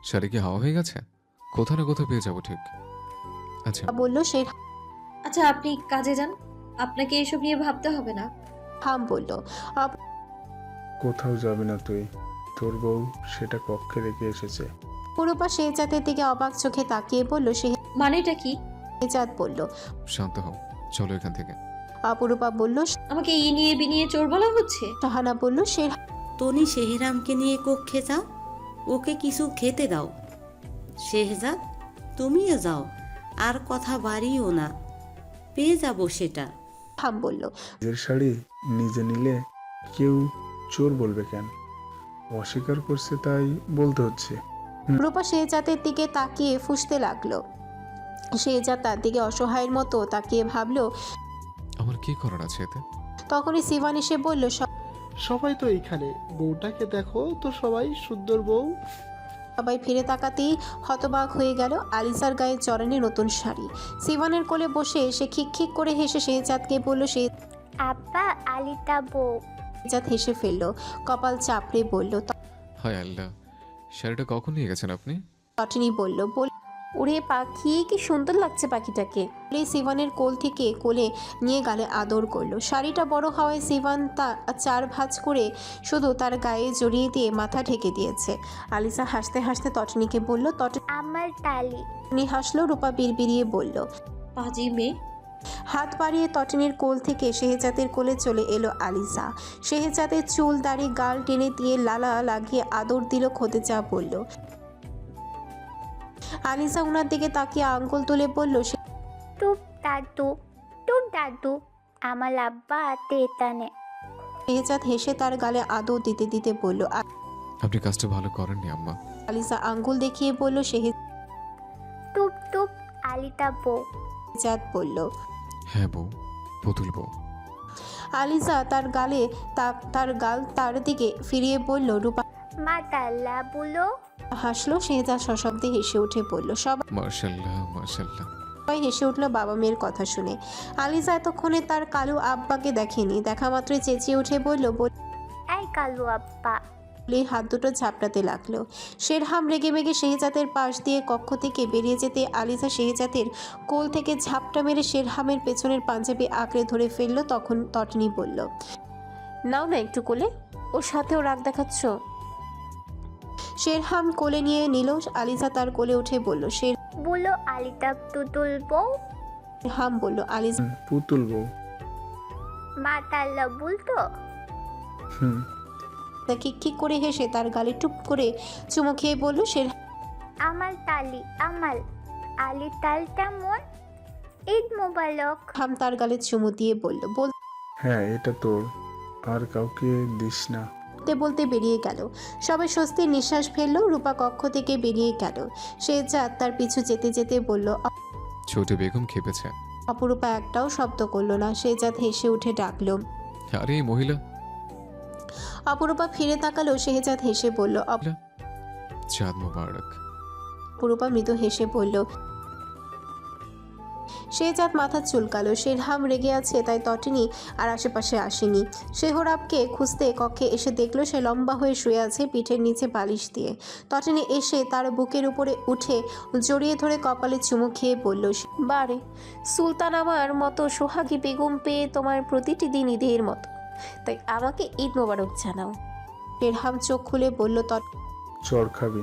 শাড়ি কি হাওয়া হয়ে গেছে? কোথাও না কোথাও পেয়ে যাবো ঠিক। আচ্ছা বলল। আচ্ছা আপনি কাজে যান, আপনাকে এসব নিয়ে ভাবতে হবে না। শেরহাম বলল। কোথাও যাবি না তুই, তোর বউ সেটা কক্ষে রেখে এসেছে। রূপা শেহজাদের দিকে অবাক চোখে তাকিয়ে বলল। মানেটা কি? শেহজাদ বলল। শান্ত হও, চলো এখান থেকে। অপরূপা বলল। আমাকে ই নিয়ে বিনিয়ে চোর বলা হচ্ছে? শাহানা বলল। তনি শেহরামকে নিয়ে কক্ষে যাও, ওকে কিছু খেতে দাও। শেহজাদ তুমিও যাও, আর কথা বাড়িও না, পেয়ে যাবো সেটা। শেরহাম বলল। নিজের শাড়ি নিজে নিলে কেউ চোর বলবে কেন? অস্বীকার করছে তাই বলতে হচ্ছে। রূপা শেহজাদের দিকে তাকিয়ে ফুঁসতে লাগলো। শেহজাদ তার দিকে অসহায়ের মতো তাকিয়ে ভাবলো। আমার কি করার আছে এতে? তখনই সিভান এসে বলল। সবাই তো এইখানে, বউটাকে দেখো তো, সবাই সুন্দর বউ। সবাই ফিরে তাকাতেই হতবাক হয়ে গেল। আলিসার গায়ে চরণে নতুন শাড়ি। সিভানের কোলে বসে সে খিকখিক করে হেসে শেহজাদকে বলল। আব্বা আলিতা বউ। শেহজাদ হেসে ফেলল, কপাল চাপড়ে বলল। হায় আল্লাহ, শাড়িটা কখন নিয়ে গেছেন আপনি? তটিনী বলল। ওরে পাখি, কি সুন্দর লাগছে পাখিটাকে। বলে সিভানের কোল থেকে কোলে নিয়ে গালে আদর করলো। শাড়িটা বড় হওয়ায় সিভান তা 4 ভাঁজ করে শুধু তার গায়ে জড়িয়ে দিয়ে মাথা ঢেকে দিয়েছে। আলিসা হাসতে হাসতে তটিনীকে বলল। আমার তালি। তটিনী হাসলো। রূপা বিড়বিড়িয়ে বলল। পাজি মেয়ে। হাত বাড়িয়ে তটিনীর কোল থেকে শেহজাদের কোলে চলে এলো আলিসা। শেহজাদের চুল দাড়ি গাল টেনে দিয়ে লালা লাগিয়ে আদর দিল। খোদেজা বলল। আলিসা উনার দিকে তাকিয়ে আঙ্গুল তুলে বলল। টুপ দাদু আমার আব্বা তেতানে। শেহজাদ হেসে তার গালে আদর দিতে দিতে বলল। আপনি কাজটা ভালো করেননি আম্মা। আলিসা আঙ্গুল দেখিয়ে বলল। টুপ আলিতা বউ। শেহজাদ বলল। হ্যাঁ বউ, পুতুল বউ। আলিসা তার গালে তার গাল তার দিকে ফিরিয়ে বলল। রূপা মাতাল্লা বলো। হাসলো। শেহজাদ সশব্দে হেসে উঠে বলল। মাশাআল্লাহ মাশাআল্লাহ। সবাই হেসে উঠল বাবা মেয়ের কথা শুনে। আলিসা এতক্ষণে তার কালু আব্বাকে দেখেনি, দেখা মাত্রই চেঁচিয়ে উঠে বলল। এই কালু আব্বা। বলে হাত দুটো ঝাপটাতে লাগলো। শেরহাম রেগে মেগে শেহজাদের পাশ দিয়ে কক্ষ থেকে বেরিয়ে যেতে আলিসা শেহজাদের কোল থেকে ঝাপটা মেরে শেরহামের পেছনের পাঞ্জাবি আঁকড়ে ধরে ফেললো। তখন তটিনী বলল। নাও না একটু কোলে, ওর সাথেও রাগ দেখাচ্ছ। শেরহাম কোলে নিয়ে নিল। আলিসা তার কোলে উঠে বলল। বলো আলিতা তুতুল বউ। শেরহাম বলল। আলিসা পুতুল বউ। মাতাল্লা বলতো। হুম। খিক করে হেসে তার গালে টুপ করে চুমু খেয়ে বলল। আমার তালি আমার আলি তালটা মন। ঈদ মোবারক। শেরহাম তার গালে চুমু দিয়ে বলল। হ্যাঁ এটা তোর, আর কাউকে দিস না। বলতে বলতে বেরিয়ে গেল। সবাই স্বস্তির নিঃশ্বাস ফেললো। রূপা কক্ষ থেকে বেরিয়ে গেল। শেহজাদ তার পিছু যেতে যেতে বলল। ছোট বেগম খেপেছে। অপরূপা একটাও শব্দ করলো না। শেহজাদ হেসে উঠে ডাকলো। আরে এই মহিলা। অপরূপা ফিরে তাকালো। শেহজাদ হেসে বলল। চাঁদ মোবারক। অপরূপা মৃদু হেসে বলল। শেহজাদ মাথা চুলকালো। শেরহাম রেগে আছে তাই তটিনী আর আশেপাশে আসেনি। শেহরাবকে খুঁজতে কক্ষে এসে দেখলো সে লম্বা হয়ে শুয়ে আছে পিঠের নিচে বালিশ দিয়ে। তটিনী এসে তার বুকের উপরে উঠে জড়িয়ে ধরে কপালে চুমু খেয়ে বলল। বারে সুলতান আমার মতো সোহাগী বেগম পেয়ে তোমার প্রতিটি দিন ঈদের মতো, তাই আমাকে ঈদ মোবারক জানাও। শেরহাম চোখ খুলে বলল। চর খাবি?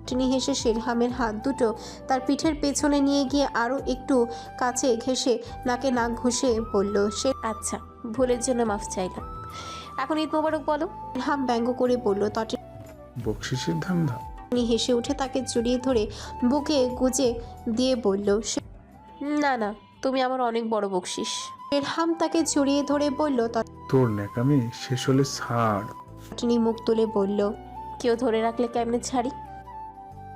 তিনি হেসে শেরহামের হাত দুটো তার পিঠের পেছনে নিয়ে গিয়ে আরও একটু কাছে ঘেঁষে নাকে নাক ঘষে বলল সে। আচ্ছা, ভুলের জন্য মাফ চাইলাম। এখন ঈদ মোবারক বলো। শেরহাম ব্যঙ্গ করে বলল। তটিনী বকশিসের ধান্দা? হেসে উঠে তাকে জড়িয়ে ধরে বুকে গুজে দিয়ে বলল সে। না না, তুমি আমার অনেক বড় বকশিস। শেরহাম তাকে জড়িয়ে ধরে বলল। তোর ন্যাকামি শেষ হলে ছাড়। তটিনী মুখ তুলে বলল। কেউ ধরে রাখলে কেমনে ছাড়ি?